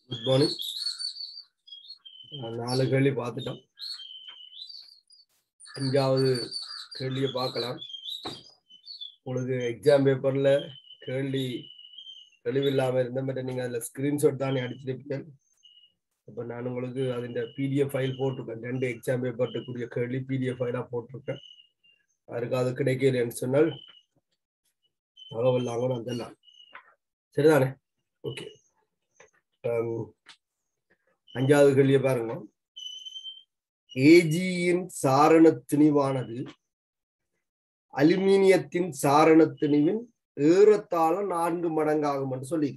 Good morning. 4 கேள்வி பார்த்துட்டோம். 5வது கேள்வியை பார்க்கலாம். உங்களுக்கு எக்ஸாம் பேப்பர்ல கேள்வி தெளிவில்லாமல் இருந்த மாதிரி நீங்கள் அதில் ஸ்கிரீன்ஷாட் தானே அடிச்சிருப்பீங்க. அப்போ நான் உங்களுக்கு அதில் PDF ஃபைல் போட்டிருக்கேன். 2 எக்ஸாம் பேப்பர்ட்டுக்குரிய கேள்வி PDF ஃபைலாக போட்டிருக்கேன். அதுக்கு அது கிடைக்கலன்னு சொன்னால் தகவல் தாங்க நான் தெரியலாம். சரிதானே? ஓகே. 5வது கேள்வியை பாருங்க. ஏஜியின் சாரண திணிவானது அலுமினியத்தின் சாரண திணிவின் ஏறத்தாழ 4 மடங்காகும் என்று சொல்லி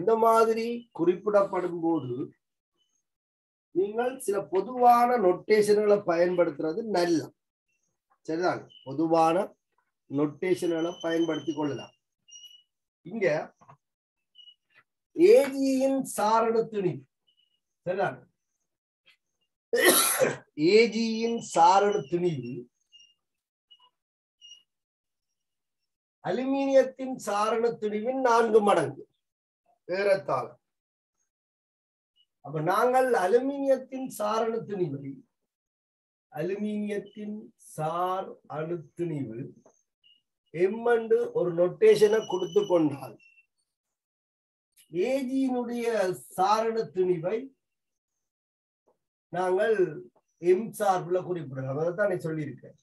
இந்த மாதிரி குறிப்பிடப்படும் போது நீங்கள் சில பொதுவான நொட்டேஷன்களை பயன்படுத்துறது நல்ல. சரிதான்? பொதுவான நொட்டேஷன்களை பயன்படுத்திக் கொள்ளலாம். இங்க ஏஜியின் சாரண திணிவு, சரிதான்? ஏஜியின் சாரண திணிவு அலுமினியத்தின் சாரண திணிவின் 4 மடங்கு ஏறத்தாழ. அப்ப நாங்கள் அலுமினியத்தின் சாரண திணிவை அலுமினியத்தின் சார் அணுத்திணிவு எம்மண்டு ஒரு நொட்டேஷனை கொடுத்து கொண்டால் ஏஜியினுடைய சாரண திணிவை நாங்கள் எம் சார்புல குறிப்பிடலாம். அதைத்தான் சொல்லியிருக்கேன்.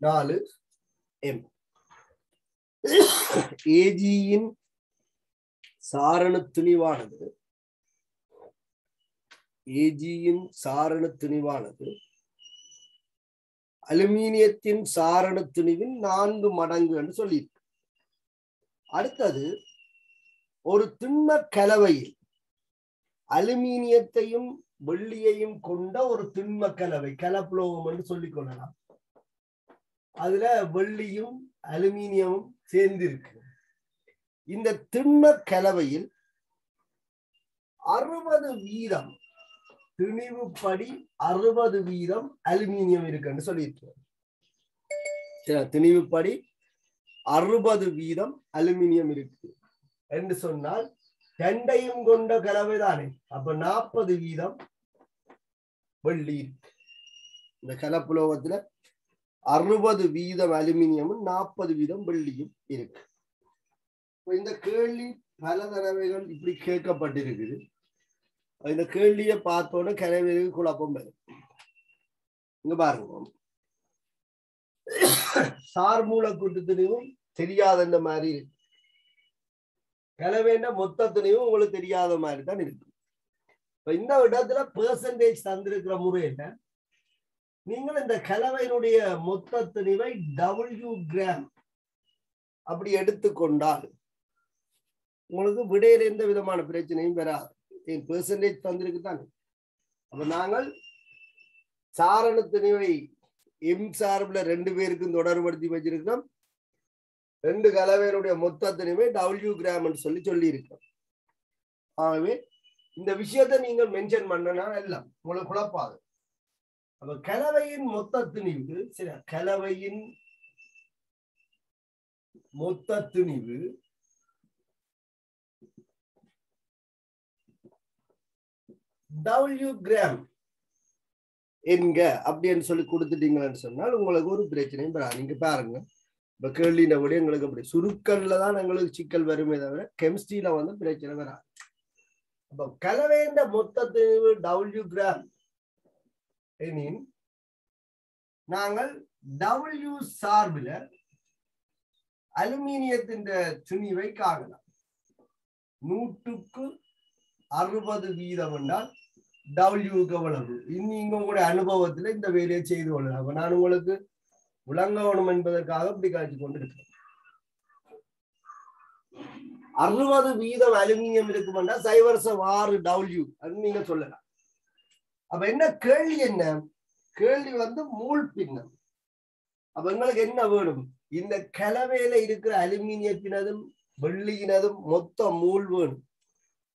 4m. ஏஜியின் சாரண திணிவானது அலுமினியத்தின் சாரண திணிவின் 4 மடங்கு என்று சொல்லியிருக்கு. அடுத்தது, ஒரு திண்ம கலவையில் அலுமினியத்தையும் வெள்ளியையும் கொண்ட ஒரு திண்ம கலவை, கலப்புலோகம் என்று சொல்லிக் கொள்ளலாம். அதுல வெள்ளியும் அலுமினியமும் சேர்ந்திருக்கு. இந்த திண்ம கலவையில் 60% திணிவுப்படி 60% அலுமினியம் இருக்குன்னு சொல்லியிருக்கோம். திணிவுப்படி 60% அலுமினியம் இருக்கு என்று சொன்னால் 2ஐயும் கொண்ட கலவை தானே. அப்ப 40% வெள்ளி இருக்கு. இந்த கலப்புலோகத்துல 60% அலுமினியமும் 40% வெள்ளியும் இருக்கு. இந்த கேள்வி பல தடவைகள் இப்படி கேட்கப்பட்டிருக்குது. இந்த கேள்வியை பார்த்தோன்னு கலவைக்கு குழப்பம் வரும். இங்க பாருங்க, சார் மூலக்கூட்டு திணிவும் தெரியாத இந்த மாதிரி இருக்கு. கலவைன்னா மொத்த திணிவும் உங்களுக்கு தெரியாத மாதிரி தான் இருக்கு. இந்த இடத்துல பெர்சன்டேஜ் தந்திருக்கிற முறையில நீங்கள் இந்த கலவையினுடைய மொத்த திணிவை W கிராம் அப்படி எடுத்துக்கொண்டால் உங்களுக்கு விடையில எந்த விதமான பிரச்சனையும் வராது. பெர்சன்டேஜ் தந்திருக்கு தானே. அப்ப நாங்கள் சாரண திணிவை எம் சார்புல 2 பேருக்கும் தொடர்படுத்தி வச்சிருக்கோம். 2 கலவையினுடைய மொத்த திணிவை W கிராம் சொல்லி இருக்கோம். ஆகவே இந்த விஷயத்தை நீங்கள் மென்ஷன் பண்ணனா எல்லாம் உங்களுக்கு குழப்பாது. அப்ப கலவையின் மொத்த திணிவு, சரி, கலவையின் மொத்த திணிவு W கிராம் என்க அப்படின்னு சொல்லி கொடுத்துட்டீங்கன்னு சொன்னால் உங்களுக்கு ஒரு பிரச்சனையும் வராது. நீங்க பாருங்க, இப்ப கேள்வியில விட எங்களுக்கு அப்படி சுருக்கல்ல தான் எங்களுக்கு சிக்கல் வருமே தவிர கெமிஸ்ட்ரியில வந்து பிரச்சனை வராது. அப்ப கலவையின் மொத்த திணிவு W கிராம் எனின் நாங்கள் W சார்பில் அலுமினியத்தின் திணிவை காணலாம். 100க்கு 60% என்றால் W எவ்வளவு? இன்னும் உங்களுடைய அனுபவத்துல இந்த வேலையை செய்து கொள்ளலாம். அப்ப நான் உங்களுக்கு விளங்கணும் என்பதற்காக இப்படி காட்சி கொண்டு இருக்கிறேன். 60% அலுமினியம் இருக்குமெண்டா 0.6 W நீங்க சொல்லலாம். அப்ப என்ன கேள்வி? என்ன கேள்வி வந்து மூல் பின்னம். அப்ப எங்களுக்கு என்ன வேணும்? இந்த கலவையில இருக்கிற அலுமினியத்தினதும் வெள்ளியினதும் மொத்த மூல் வேணும்.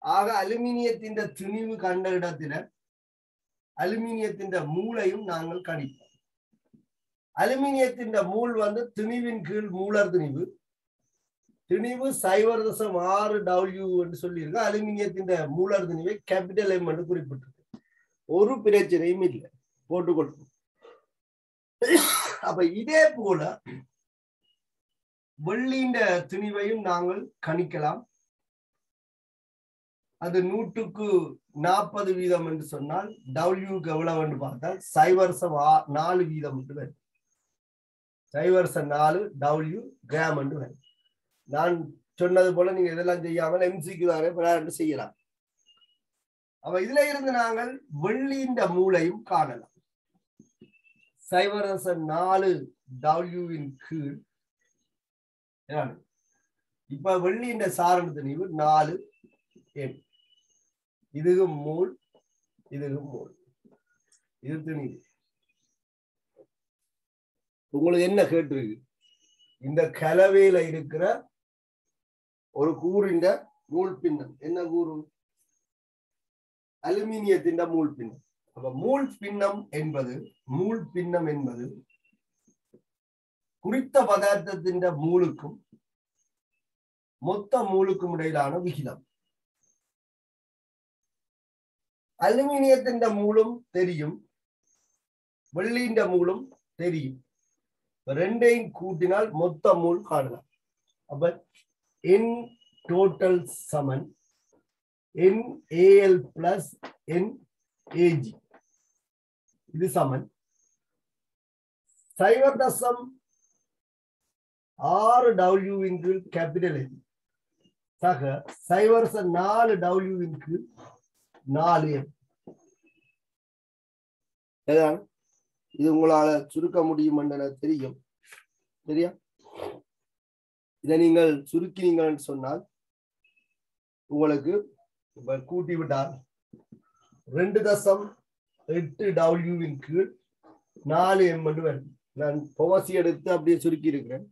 ஆக அலுமினியத்தின் திணிவு கண்ட இடத்துல அலுமினியத்தின் மூளையும் நாங்கள் கணிப்போம். அலுமினியத்தின் மூல் வந்து திணிவின் கீழ் மூலர் திணிவு, திணிவு 0.6 W என்று சொல்லியிருக்கு. அலுமினியத்தின் மூலர் திணிவை கேபிட்டல் M என்று குறிப்பிட்டிருக்கு. ஒரு பிரச்சனையும் இல்லை, போட்டுக்கொள்ளும். அப்ப இதே போல வெள்ளியின் திணிவையும் நாங்கள் கணிக்கலாம். அது 100க்கு 40% என்று சொன்னால் டபிள்யூக்கு எவ்வளவு என்று பார்த்தால் 0.4 வீதம் என்று வரும். 0.4 W கிராம் என்று வரும். நான் சொன்னது போல நீங்க இதெல்லாம் செய்யாமல் MCQ தானே செய்யலாம். அப்ப இதுல இருந்து நாங்கள் வெள்ளியின் மூளையும் காணலாம். 0.4 W கீழ் இப்ப வெள்ளியின் சாரண திணிவு 4 M. இதுவும் மூல், இதுவும் மூல். இது திணிவு. உங்களுக்கு என்ன கேட்டிருக்கு? இந்த கலவையில இருக்கிற ஒரு கூறின் மூல் பின்னம் என்ன கூறு? அலுமினியத்தின் மூல் பின்னம். அப்ப மூல் பின்னம் என்பது குறித்த பதார்த்தத்தின் மூலுக்கும் மொத்த மூலுக்கும் இடையிலான விகிதம். அலுமினியத்தின் மூலும் தெரியும், வெள்ளியின் மூலும் தெரியும். ரெண்டையும் கூட்டினால் மொத்த மூல் காணலாம். அப்ப N total சமன் NaL plus NAg. இது சமன் 0.6 W கீழ் கேபிட்டல் M சக 0.4 W கீழ் 4M. இது உங்களால சுருக்க முடியும் என்று தெரியும். சரியா? இதை நீங்கள் சுருக்கினீங்கன்னு சொன்னால் உங்களுக்கு கூட்டி விட்டால் 2.8 W கீழ் 4M என்று வரும். நான் பவசி எடுத்து அப்படியே சுருக்கி இருக்கிறேன்.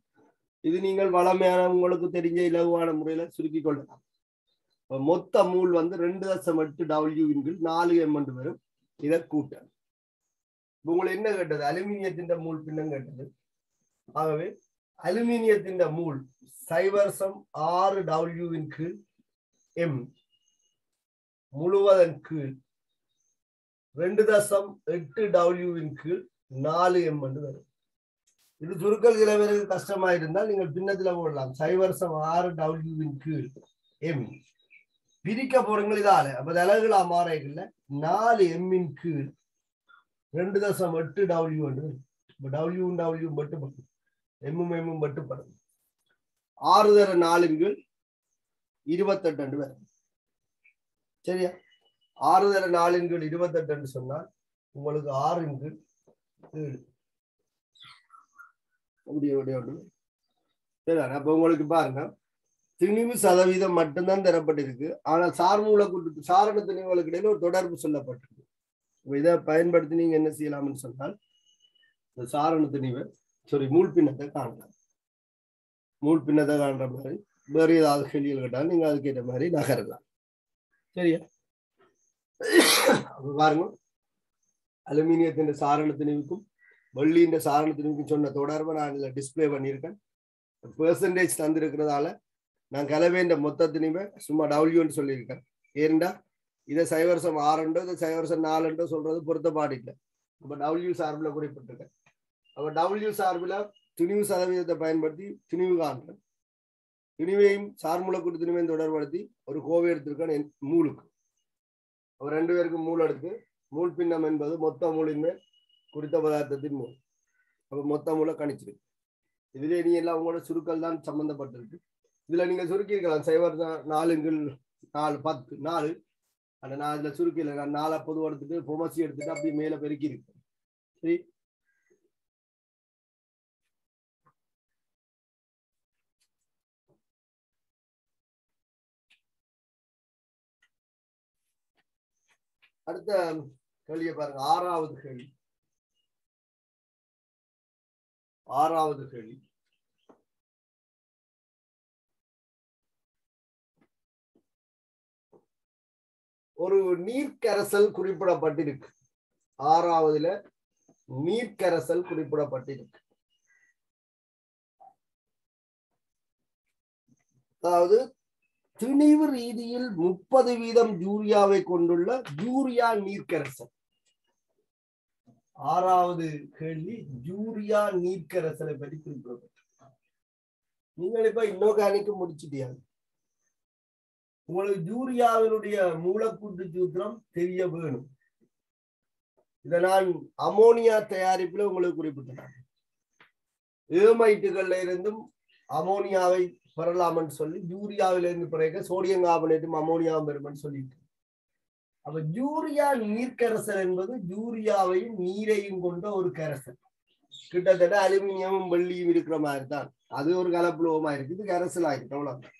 இது நீங்கள் வளமையான உங்களுக்கு தெரிஞ்ச இலகுவான முறையில சுருக்கி கொள்ளலாம். மொத்த மூல் 2.8 W கீழ் 4M என்று வரும். இதை கூட்ட உங்களை என்ன கேட்டது? அலுமினியத்தின் மூல் பின்னம் கேட்டது. ஆகவே அலுமினியத்தின் மூல் 0.6 W கீழ் M முழுவதன் கீழ் 2.8 W கீழ் 4M என்று வரும். இது சுருக்கல் சில பேருக்கு கஷ்டமா இருந்தால் நீங்கள் பின்னத்துல போடலாம். 0.6 W கீழ் M பிரிக்க போறீங்க இதால. அப்ப அலகுகளா மாறைகள்ல 4M கீழ் 2.8 W என்று W மட்டுப்படும், M மட்டுப்படும். 6/4 கீழ் 28 என்று வரும். சரியா? 6/4 கீழ் 28 என்று சொன்னால் உங்களுக்கு 6 கீழ் 7 சரி. அப்ப உங்களுக்கு பாருங்க, திணிவு சதவீதம் மட்டும்தான் தரப்பட்டிருக்கு. ஆனால் சார்மூல கூட்டு சாரண திணிவுகளுக்கு இடையில ஒரு தொடர்பு சொல்லப்பட்டிருக்கு. இதை பயன்படுத்தி நீங்க என்ன செய்யலாம்னு சொன்னால் இந்த சாரண திணிவை மூல் பின்னத்தை காணலாம். மூல் பின்னத்தை காண்ற மாதிரி வேறு ஏதாவது கேள்விகள் கேட்டாலும் நீங்க அதுக்கேற்ற மாதிரி நகரலாம். சரியா? பாருங்க, அலுமினியத்தின் சாரண திணிவுக்கும் வெள்ளியின் சாரண திணிவுக்கும் சொன்ன தொடர்பை நான் இதுல டிஸ்பிளே பண்ணியிருக்கேன். பெர்சன்டேஜ் தந்திருக்கிறதால நான் கலவையின் மொத்த திணிவை சும்மா டபிள்யூன்னு சொல்லியிருக்கேன். ஏன்டா இதை 0.6 இதை 0.4 சொல்றது பொருத்தப்பாடு இல்லை. அப்ப டபிள்யூ சார்பில் குறிப்பிட்டிருக்கேன். அப்ப டபிள்யூ சார்பில் திணிவு சதவீதத்தை பயன்படுத்தி திணிவு காண்றேன். திணிவையும் சார்மூல கூட்டு திணிவையும் தொடர்படுத்தி ஒரு கோவை எடுத்திருக்கேன் மூலுக்கு. அவர் 2 பேருக்கு மூல் எடுத்து மூல் பின்னம் என்பது மொத்த மூலின் மேல் குறித்த பதார்த்தத்தின் மூல். அப்ப மொத்த மூல கணிச்சிருக்கு. இதுல நீ எல்லாம் உங்களோட சுருக்கல் தான் சம்பந்தப்பட்டிருக்கு. இதுல நீங்க சுருக்கி இருக்கலாம் 0.4 கீழ் 4 10 4. ஆனா நான் இதுல சுருக்கி இல்லை. நான் 4 பொதுவாக எடுத்துட்டு பொமசி எடுத்துட்டு அப்படி மேல பெருக்கி இருக்கேன். சரி, அடுத்த கேள்வியை பாருங்க. ஆறாவது கேள்வி. ஒரு நீர்க்கரசல் குறிப்பிடப்பட்டிருக்கு. 6வதுல நீர்க்கரசல் குறிப்பிடப்பட்டிருக்கு. அதாவது திணிவு ரீதியில் 30% யூரியாவை கொண்டுள்ள யூரியா நீர்க்கரசல். ஆறாவது கேள்வி யூரியா நீர்க்கரசலை பற்றி குறிப்பிடப்பட்டது. நீங்கள் இப்ப இன்ஆர்கானிக் முடிச்சிட்டியா? உங்களுக்கு யூரியாவினுடைய மூலக்கூட்டு சூத்திரம் தெரிய வேணும். இதை நான் அமோனியா தயாரிப்புல உங்களுக்கு குறிப்பிட்டேன். ஏமைட்டுகள்ல இருந்தும் அமோனியாவை பெறலாம்னு சொல்லி யூரியாவிலிருந்து பிறகு சோடியம் கார்பனேட்டும் அமோனியாவும் பெறும்னு சொல்லிட்டு, அப்ப யூரியா நீர்க்கரசல் என்பது யூரியாவையும் நீரையும் கொண்ட ஒரு கரைசல். கிட்டத்தட்ட அலுமினியமும் வெள்ளியும் இருக்கிற மாதிரி தான். அது ஒரு கலப்புலோகமா இருக்கு, இது கரைசல் ஆகிருக்கு. அவ்வளவுதான்.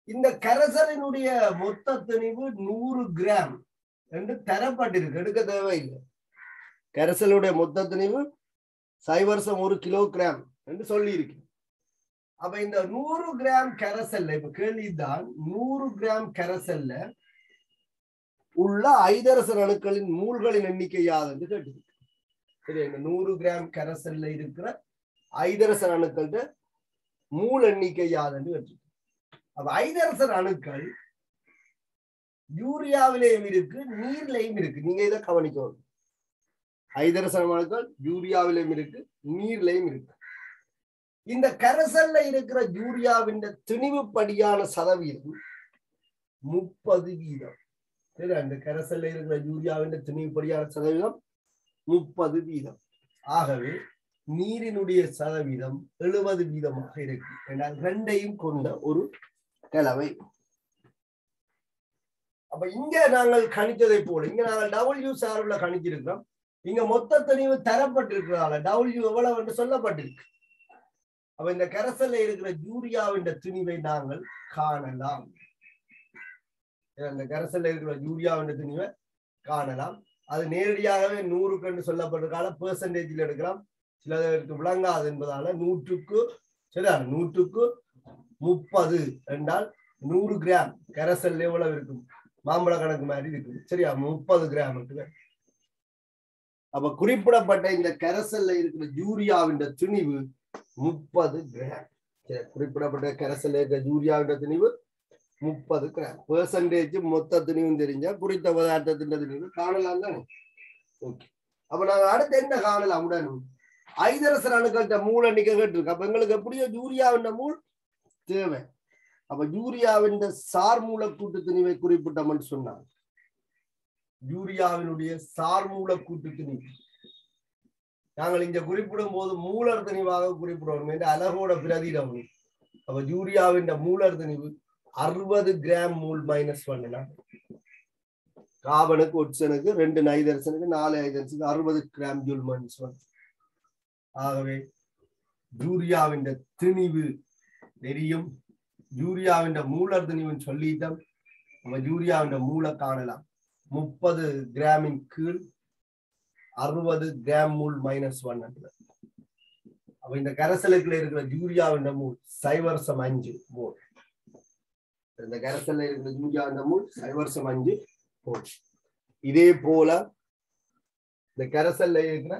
இந்த கரைசலினுடைய மொத்த திணிவு 100 கிராம் என்று தரப்பட்டிருக்கு, எடுக்க தேவையில்லை. கரைசலுடைய மொத்த திணிவு 1 கிலோகிராம் என்று சொல்லி இருக்கு. அப்ப இந்த 100 கிராம் கரைசல்ல இப்ப கேள்விதான் 100 கிராம் கரைசல்ல உள்ள ஐதரசன் அணுக்களின் மூல்களின் எண்ணிக்கை யாது என்று கேட்டிருக்கு. சரி, இந்த 100 கிராம் கரைசல்ல இருக்கிற ஐதரசன் அணுக்கள மூல் எண்ணிக்கை யாது என்று கேட்டிருக்கு. அப்ப ஐதரசன் அணுக்கள் யூரியாவிலேயும் இருக்கு, நீர்லையும் இருக்கு. நீங்க இதை கவனிக்கணும். ஐதரசன் அணுக்கள் யூரியாவிலேயும் இருக்கு, நீர்லையும் இருக்கு. இந்த கரைசல்ல இருக்கிற யூரியாவின் திணிவுப்படியான சதவீதம் 30%. சரி, அந்த கரைசல்ல இருக்கிற யூரியாவின் திணிவுப்படியான சதவீதம் 30%. ஆகவே நீரினுடைய சதவீதம் 70% இருக்கு. என்றால் ரெண்டையும் கொண்ட ஒரு கலவை. அப்ப இங்க நாங்கள் கணித்ததை போல இங்க நாங்கள் டபிள்யூ சார்பில் கணிச்சிருக்கிறோம். இங்க மொத்த திணிவு தரப்பட்டிருக்கிறதால டபிள்யூ எவ்வளவு என்று சொல்லப்பட்டிருக்கு. அப்ப இந்த கரைசல்ல இருக்கிற யூரியாவின் திணிவை நாங்கள் காணலாம். இந்த கரைசல்ல இருக்கிற யூரியாவின் திணிவை காணலாம். அது நேரடியாகவே 100க்கு என்று சொல்லப்பட்டிருக்கால பெர்சன்டேஜில் எடுக்கலாம். சிலருக்கு விளங்காது என்பதால 100க்கு சரியா 100க்கு 30 என்றால் 100 கிராம் கரைசல் எவ்வளவு இருக்கும்? மாம்பழ கணக்கு மாதிரி இருக்குது. சரியா, 30 கிராம் இருக்கு. அப்ப குறிப்பிடப்பட்ட இந்த கரைசல்ல இருக்கிற யூரியாவின் திணிவு 30 கிராம். குறிப்பிடப்பட்ட கரைசல்ல இருக்கிற யூரியாவின் திணிவு 30 கிராம். பெர்சன்டேஜ் மொத்த திணிவும் தெரிஞ்சா குறித்த பதார்த்தத்தின் திணிவு காணலாம் தானே. ஓகே, அப்ப நாங்க அடுத்து என்ன காணலாம்? உடனே ஐதரசன் அணுக்கள்கிட்ட மூல் எண்ணிக்கை கேட்டிருக்கு. அப்ப எங்களுக்கு எப்படியோ யூரியாவின் மூல் தேவை. அப்ப யூரியாவின் சார் மூலக்கூட்டு திணிவை குறிப்பிட்டோம்னு சொன்னாங்க. யூரியாவினுடைய சார் மூலக்கூட்டு திணிவு நாங்கள் இங்க குறிப்பிடும் போது மூலர் திணிவாக குறிப்பிடுவோம் என்று அலகோட பிரதியிடம். அப்ப யூரியாவின் மூலர் திணிவு 60 கிராம் மூல் -1. கார்பனுக்கு, ஒட்சனுக்கு, 2 நைதரசனுக்கு, 4 ஐதரசனுக்கு 60 gram joule -1. ஆகவே யூரியாவின் திணிவு தெரியும். யூரியாவின் மூலர் திணிவுன்னு சொல்லிட்டோம். நம்ம யூரியாவின் மூல காணலாம். 30 கிராமின் கீழ் 60 கிராம் மூல் -1. அப்ப இந்த கரைசலுக்குள்ள இருக்கிற யூரியாவின் மூல் 0.5 மோல். இந்த கரைசல்ல இருக்கிற யூரியாவின் மூல் 0.5 மோல். இதே போல இந்த கரைசல்ல இருக்கிற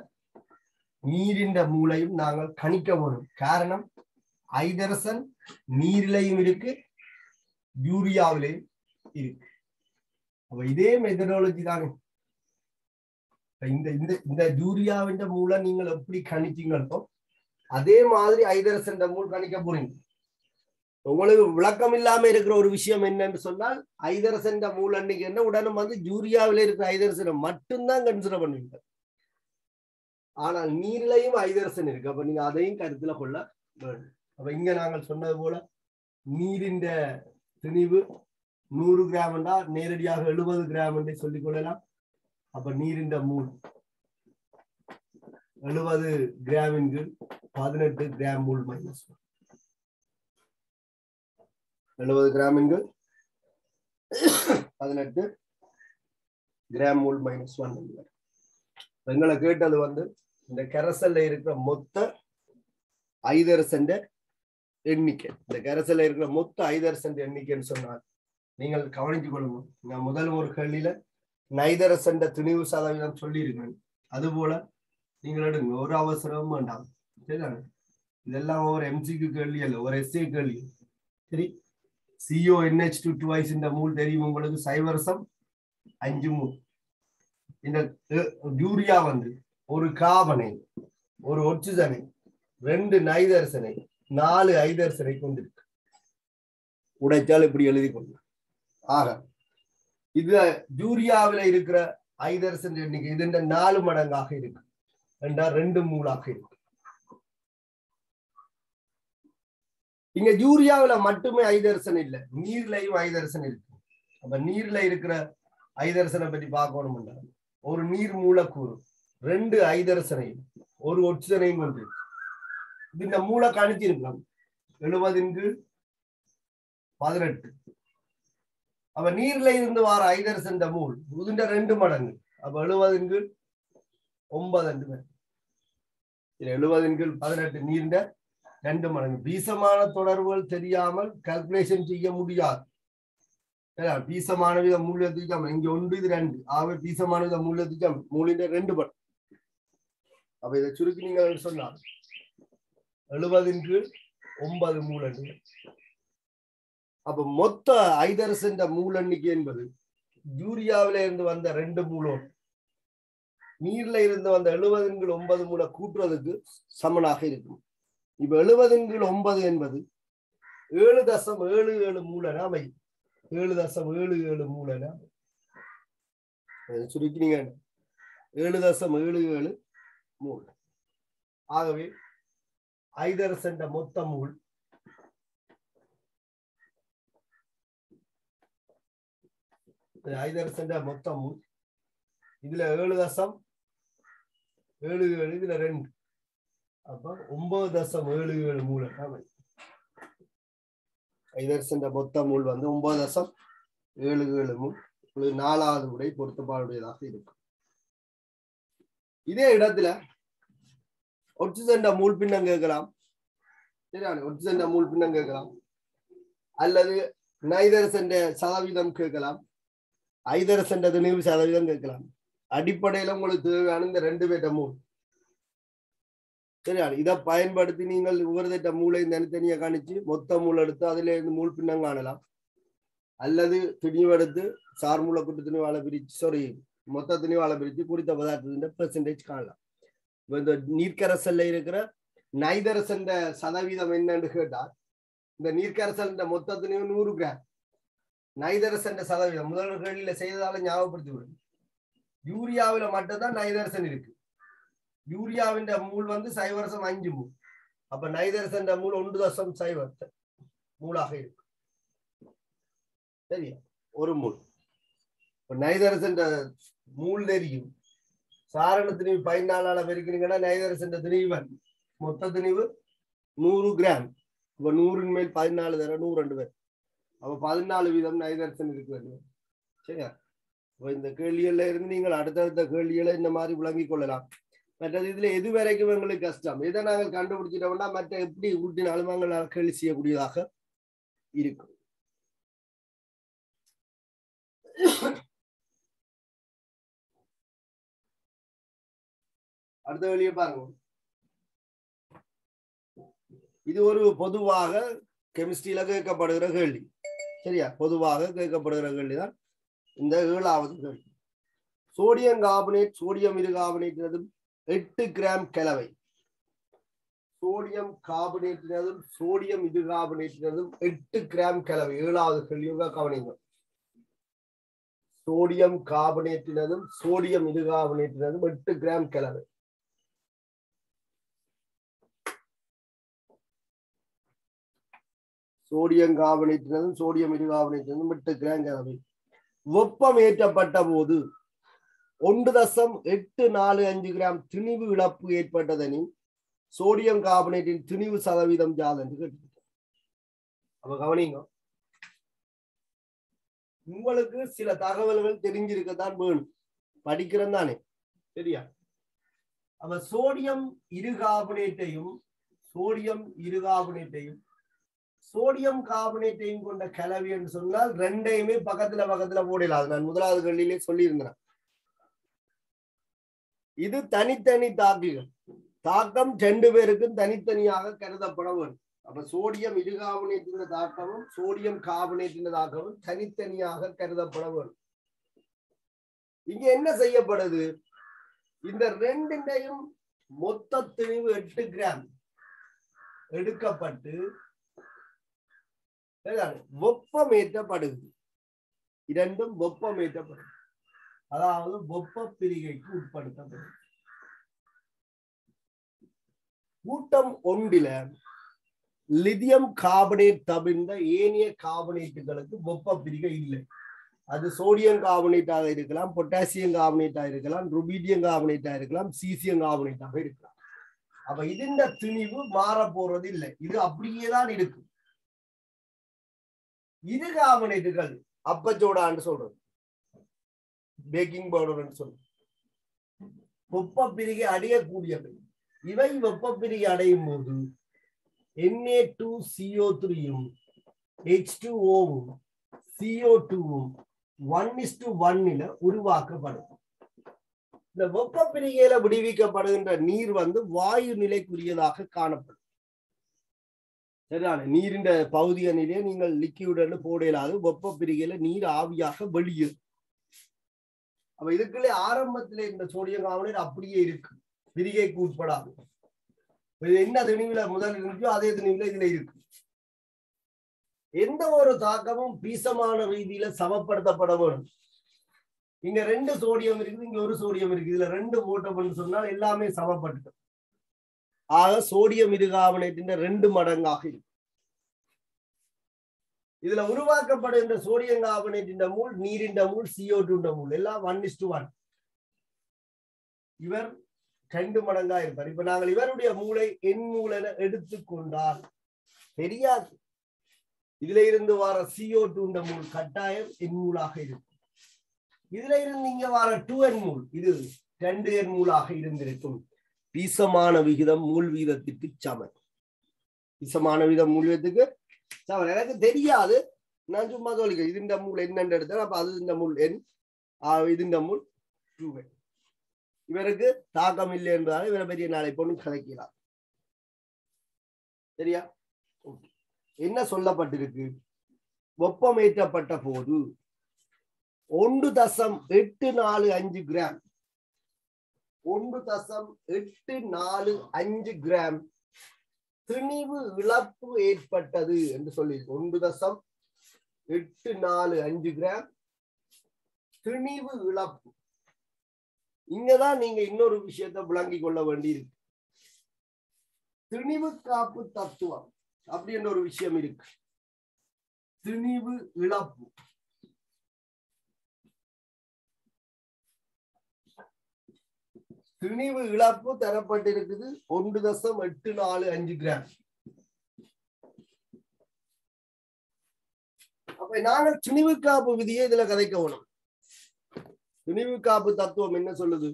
நீரின் மூலையும் நாங்கள் கணிக்க வேண்டும். காரணம் ஐதரசன் நீரிலையும் இருக்கு, யூரியாவிலையும் இருக்கு. அப்ப இதே மெத்தடாலஜி தானே. இந்த யூரியாவின் மூலம் நீங்கள் எப்படி கணிச்சீங்களோ அதே மாதிரி ஐதரசன் மூல் கணிக்க போறீங்க. உங்களுக்கு விளக்கம் இல்லாம இருக்கிற ஒரு விஷயம் என்னன்னு சொன்னால் ஐதரசன் மூல் அன்னைக்கு என்ன உடனே யூரியாவில இருக்கிற ஐதரசனை மட்டும்தான் கன்சிடர் பண்ணுவீங்க. ஆனால் நீரிலையும் ஐதரசன் இருக்கு. அப்ப நீங்க அதையும் கருத்துல கொள்ள வேண்டும். அப்ப இங்க நாங்கள் சொன்னது போல நீரின் திணிவு 100 கிராம் என்றால் நேரடியாக 70 கிராம் என்று சொல்லிக் கொள்ளலாம். அப்ப நீரின் மூல் 70 கிராமின் 18 கிராம் மூல் -1. 70 கிராமின் 18 கிராம் மூல் -1. எங்களை கேட்டது இந்த கரைசல்ல இருக்கிற மொத்த ஐதரசன் எண்ணிக்கை. இந்த கரைசல்ல இருக்கிற மொத்த ஐதரசன் எண்ணிக்கைன்னு சொன்னால் நீங்கள் கவனித்துக் கொள்ளணும். நான் முதல் ஒரு கேள்வியில நைதரசன் திணிவு சதவீதம் சொல்லி இருக்கேன். அதுபோல நீங்கள் எடுங்க, ஒரு அவசரமும் வேண்டாம். சரிதானே? இதெல்லாம் ஒரு எம்சிக்கு கேள்வி அல்ல, ஒரு எஸ்ஏ கேள்வி. சரி, CONH2 twice இந்த மூல் தெரியும் உங்களுக்கு, 0.5 மூல். இந்த யூரியா வந்து ஒரு கார்பனை, ஒரு ஒட்சிஜனை, 2 நைதரசனை, 4 ஐதரசனை கொண்டிருக்கு. உடைச்சால் இப்படி எழுதி கொள்ளலாம். ஆக இது யூரியாவில இருக்கிற ஐதரசன் எண்ணிக்கை இது 4 மடங்காக இருக்கு என்றால் 2 மூலாக இருக்கு. இங்க யூரியாவில மட்டுமே ஐதரசன் இல்லை, நீர்லையும் ஐதரசன் இருக்கு. அப்ப நீர்ல இருக்கிற ஐதரசனை பற்றி பார்க்கணும். ஒரு நீர் மூலக்கூறு 2 ஐதரசனையும் 1 ஒட்சிஜனையும் கொண்டு இந்த மூளை கணிச்சிருக்கலாம் 70/18. அப்ப நீர்ல இருந்து வர ஐதரசன் மூல் இதுண்ட 2 மடங்கு. அப்ப 70/9. 70/18 நீர்ந்த 2 மடங்கு. பீசமான தொடர்புகள் தெரியாமல் கால்குலேஷன் செய்ய முடியாது. பீசமான வித மூலத்துக்கு இங்க 1 இது 2. ஆகவே பீசமான வித மூலத்துக்கு மூலின் 2 மடங்கு. அப்ப இதை சுருக்கி நீங்க சொன்னார் 70/9 மூலன். அப்ப மொத்த ஐதரசன் மூல் எண்ணிக்கை என்பது யூரியாவில இருந்து வந்த 2 மூலம் நீர்ல இருந்து வந்த 70/9 மூல கூட்டுறதுக்கு சமனாக இருக்கும். இப்ப 70/9 என்பது 7.77 மூலன அமையும். 7.77 மூலன சுருக்கினீங்க 7.77 மூல். ஆகவே ஐதரசன் மொத்த மூல் ஐதரசன் மொத்த மூல் இதுல 7.77 இதுல 2. அப்ப 9.77 மூல். ஐதரசன் மொத்த மூல் வந்து 9.77 மூல். 4வது முறை பொருத்தப்பாடுடையதாக இருக்கும். இதே இடத்துல ஒட்சிஜன் மூல் பின்னம் கேட்கலாம். சரியா, ஒட்சிஜன் மூல் பின்னம் கேட்கலாம், அல்லது நைதரசன் சதவீதம் கேட்கலாம், ஐதரசன் திணிவு சதவீதம் கேட்கலாம். அடிப்படையில உங்களுக்கு தேவையான இந்த 2 பேட்ட மூல். சரியா, இதை பயன்படுத்தி நீங்கள் ஒவ்வொரு திட்ட மூளை தனித்தனியா காணிச்சு மொத்த மூல் எடுத்து அதுல இருந்து மூல் பின்னம் காணலாம், அல்லது திணிவு எடுத்து சார் மூல கூட்டு திணிவாளை பிரிச்சு மொத்த திணிவாளை பிரிச்சு குறித்த பதார்த்தத்தின் பெர்சன்டேஜ் காணலாம். இந்த நீர்க்கரசல்ல இருக்கிற நைதரசன் சதவீதம் என்னன்னு கேட்டால் இந்த நீர்க்கரசல் மொத்த திணிவு 100 கிராம். நைதரசன் சதவீதம் முதல் கேள்வியில செய்ததால ஞாபகப்படுத்தி விடும். யூரியாவில மட்டும்தான் நைதரசன் இருக்கு. யூரியாவின் மூல் வந்து 0.5 மூல். அப்ப நைதரசன் மூல் 1.0 மூலாக இருக்கு. சரியா, 1 மூல். நைதரசன் மூல் தெரியும். சாரண திணிவு 14 பெருக்கிறீங்கன்னா நைதரசன் திணிவு மொத்த திணிவு 100 கிராம். இப்ப 100 மேல் 14 தர 102 பேர். அப்ப 14 வீதம் நைதரசன் இருக்கு. சரியா, இந்த கேள்விகள்ல இருந்து நீங்கள் அடுத்தடுத்த கேள்விகளை இந்த மாதிரி விளங்கிக் கொள்ளலாம். மற்றது இதுல எது வரைக்கும் எங்களுக்கு கஷ்டம், இதை நாங்கள் கண்டுபிடிச்சிட்டோம்னா மற்ற எப்படி ஊட்டினாலும் நாங்கள் கேள்வி செய்யக்கூடியதாக இருக்கும். அடுத்த வெளியே பாருங்க. இது ஒரு பொதுவாக கெமிஸ்ட்ரியில கேட்கப்படுகிற கேள்வி. சரியா, பொதுவாக கேட்கப்படுகிற கேள்விதான் இந்த 7வது கேள்வி. சோடியம் கார்பனேட் சோடியம் இருகார்பனேட் 8 கிராம் கலவை. சோடியம் கார்பனேட்டினதும் சோடியம் இருகார்பனேட்டினதும் 8 கிராம் கலவை. 7வது கேள்வியாக கவனிங்க. சோடியம் கார்பனேட்டினதும் சோடியம் இருகார்பனேட்டினதும் 8 கிராம் கலவை. சோடியம் கார்பனேட்டினதும் சோடியம் இருகார்பனேட்டினதும் 8 கிராம் கலவை. வெப்பம் ஏற்றப்பட்ட போது 1.845 கிராம் திணிவு இழப்பு ஏற்பட்டதனின் சோடியம் கார்பனேட்டின் திணிவு சதவீதம் யாது என்று கேட்டு. அப்ப கவனிங்க, உங்களுக்கு சில தகவல்கள் தெரிஞ்சிருக்கத்தான் வேணும், படிக்கிறேன் தானே. சரியா, அப்ப சோடியம் இருகார்பனேட்டையும் சோடியம் கார்பனேட்டையும் கொண்ட கலவை என்று சொன்னால் 2யுமே பக்கத்துல போடலாம். நான் முதலாவது கேள்வியிலே சொல்லியிருந்தேன். இது தனித்தனி தாக்கிகள். தாக்கம் 2 பேருக்கும் தனித்தனியாக கருதப்பட வேண்டும். அப்ப சோடியம் இருகார்பனேட்டின் தாக்கமும் சோடியம் கார்பனேட்டின் தாக்கமும் தனித்தனியாக கருதப்பட வேண்டும். இங்க என்ன செய்யப்படுது? இந்த ரெண்டையும் மொத்த திணிவு 8 கிராம் எடுக்கப்பட்டு வெப்பமேற்றப்படுது. இரண்டும் வெப்பமேற்றப்படுது, அதாவது வெப்ப பிரிகைக்கு உட்படுத்தப்படுது. கூட்டம் 1 லித்தியம் கார்பனேட் தவிர்ந்த ஏனைய கார்பனேட்டுகளுக்கு வெப்ப பிரிகை இல்லை. அது சோடியம் கார்பனேட்டாக இருக்கலாம், பொட்டாசியம் கார்பனேட்டாக இருக்கலாம், ருபீடியம் கார்பனேட்டாக இருக்கலாம், சீசியம் கார்பனேட்டாக இருக்கலாம். அப்ப இந்த திணிவு மாற போறது இல்லை, இது அப்படியேதான் இருக்கு. இரு கார்பனேட்டுகள் அப்பச்சோடான்னு சொல்றது, பேக்கிங் பவுடர் சொல்றது, வெப்ப பிரிகை அடையக்கூடியவை. இவை வெப்ப பிரிகை அடையும் போது Na2CO3யும் H2Oவும் CO2வும் 1:1 உருவாக்கப்படும். இந்த வெப்ப பிரிகையில விடுவிக்கப்படுகின்ற நீர் வாயு நிலைக்குரியதாக காணப்படும். சரிதானே? நீரின் பகுதிய நிலையை நீங்கள் லிக்யூட் போடலாது, வெப்ப பிரிகையில நீர் ஆவியாக வெளியேறும். அப்ப இதுக்குள்ளே ஆரம்பத்துல இந்த சோடியம் கார்பனேட் அப்படியே இருக்கு, பிரிகைக்கு உட்படாது. என்ன திணிவுல முதல் இருந்துச்சோ அதே திணிவுல இதுல இருக்கு. எந்த ஒரு தாக்கமும் பீசமான ரீதியில சமப்படுத்தப்பட வேண்டும். இங்க 2 சோடியம் இருக்குது, இங்க 1 சோடியம் இருக்கு, இதுல 2 போட்டோம்னு சொன்னால் எல்லாமே சமப்பட்டு, ஆக சோடியம் இருகார்பனேட்டின் 2 மடங்காக இருக்கு. இதுல உருவாக்கப்படுகின்ற சோடியம் கார்பனேட்டின் மூல், நீரின் மூல், CO2 மூல் எல்லாம் 1:1. இவர் 2 மடங்கா இருப்பார். இப்ப நாங்கள் இவருடைய மூளை என் மூலன எடுத்துக்கொண்டால் தெரியாது, இதுல இருந்து வர CO2 மூல் கட்டாயம் என் மூலாக இருக்கும். இதுல இருந்து இங்க வர 2N மூல், இது 2N மூலாக இருந்திருக்கும். பீசமான விகிதம் மூல் வீதத்திற்கு சமன். பீசமான விகிதம் மூல் வீதத்துக்கு சமன். எனக்கு தெரியாது, நான் சும்மா சொல்லிக்கிறேன். இது இந்த மூல் என்ன எடுத்தேன், அப்ப அது இந்த மூல் N, இது இந்த மூல் 2N. இவருக்கு தாக்கம் இல்லை என்பதால் இவரை பெரிய நாளை பொண்ணு கலைக்கிறார். சரியா? என்ன சொல்லப்பட்டிருக்கு? வெப்பமேற்றப்பட்ட போது 1.845 கிராம் 1.845 கிராம் திணிவு இழப்பு ஏற்பட்டது என்று சொல்லி 1.845 கிராம் திணிவு இழப்பு. இங்கதான் நீங்க இன்னொரு விஷயத்தை விளங்கிக் கொள்ள வேண்டியிருக்கு. திணிவு காப்பு தத்துவம் அப்படின்ற ஒரு விஷயம் இருக்கு. திணிவு இழப்பு, திணிவு இழப்பு தரப்பட்டிருக்குது 1.845 கிராம். அப்ப நாங்கள் திணிவு காப்பு விதியை இதுல கதைக்கணும். திணிவு காப்பு தத்துவம் என்ன சொல்லுது?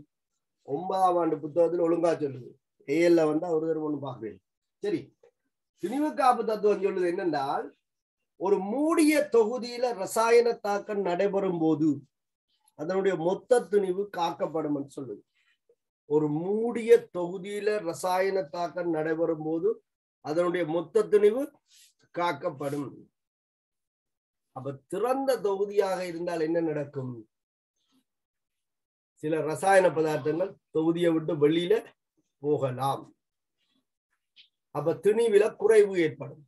9ஆம் ஆண்டு புத்தகத்தில் ஒழுங்கா சொல்லுது. ஏஎல்ல ஒரு தடவை ஒண்ணு பார்க்கிறேன். சரி, திணிவு காப்பு தத்துவம் சொல்லுது என்னென்றால், ஒரு மூடிய தொகுதியில ரசாயன தாக்கம் நடைபெறும் போது அதனுடைய மொத்த திணிவு காக்கப்படும் என்று சொல்லுது. ஒரு மூடிய தொகுதியில ரசாயன தாக்கம் நடைபெறும் போது அதனுடைய மொத்த திணிவு காக்கப்படும். அப்ப திறந்த தொகுதியாக இருந்தால் என்ன நடக்கும்? சில ரசாயன பதார்த்தங்கள் தொகுதியை விட்டு வெளியில போகலாம். அப்ப திணிவில குறைவு ஏற்படும்.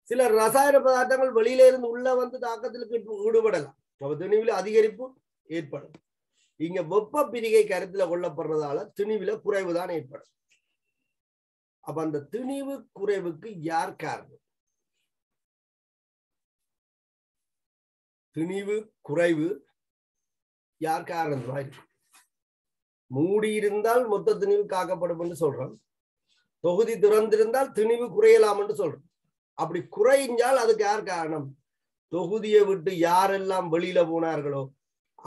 சில ரசாயன பதார்த்தங்கள் வெளியில இருந்து உள்ள தாக்கத்திற்கு ஈடுபடலாம். அப்ப திணிவில அதிகரிப்பு ஏற்படும். இங்க வெப்ப பிரிகை கருத்துல கொள்ளப்படுறதால திணிவில குறைவுதான் ஏற்படும். அப்ப அந்த திணிவு குறைவுக்கு யார் காரணம்? திணிவு குறைவு யார் காரணமா இருக்கு? மூடி இருந்தால் மொத்த திணிவு காக்கப்படும் என்று சொல்றோம். தொகுதி திறந்திருந்தால் திணிவு குறையலாம் என்று சொல்றோம். அப்படி குறைஞ்சால் அதுக்கு யார் காரணம்? தொகுதியை விட்டு யாரெல்லாம் வெளியில போனார்களோ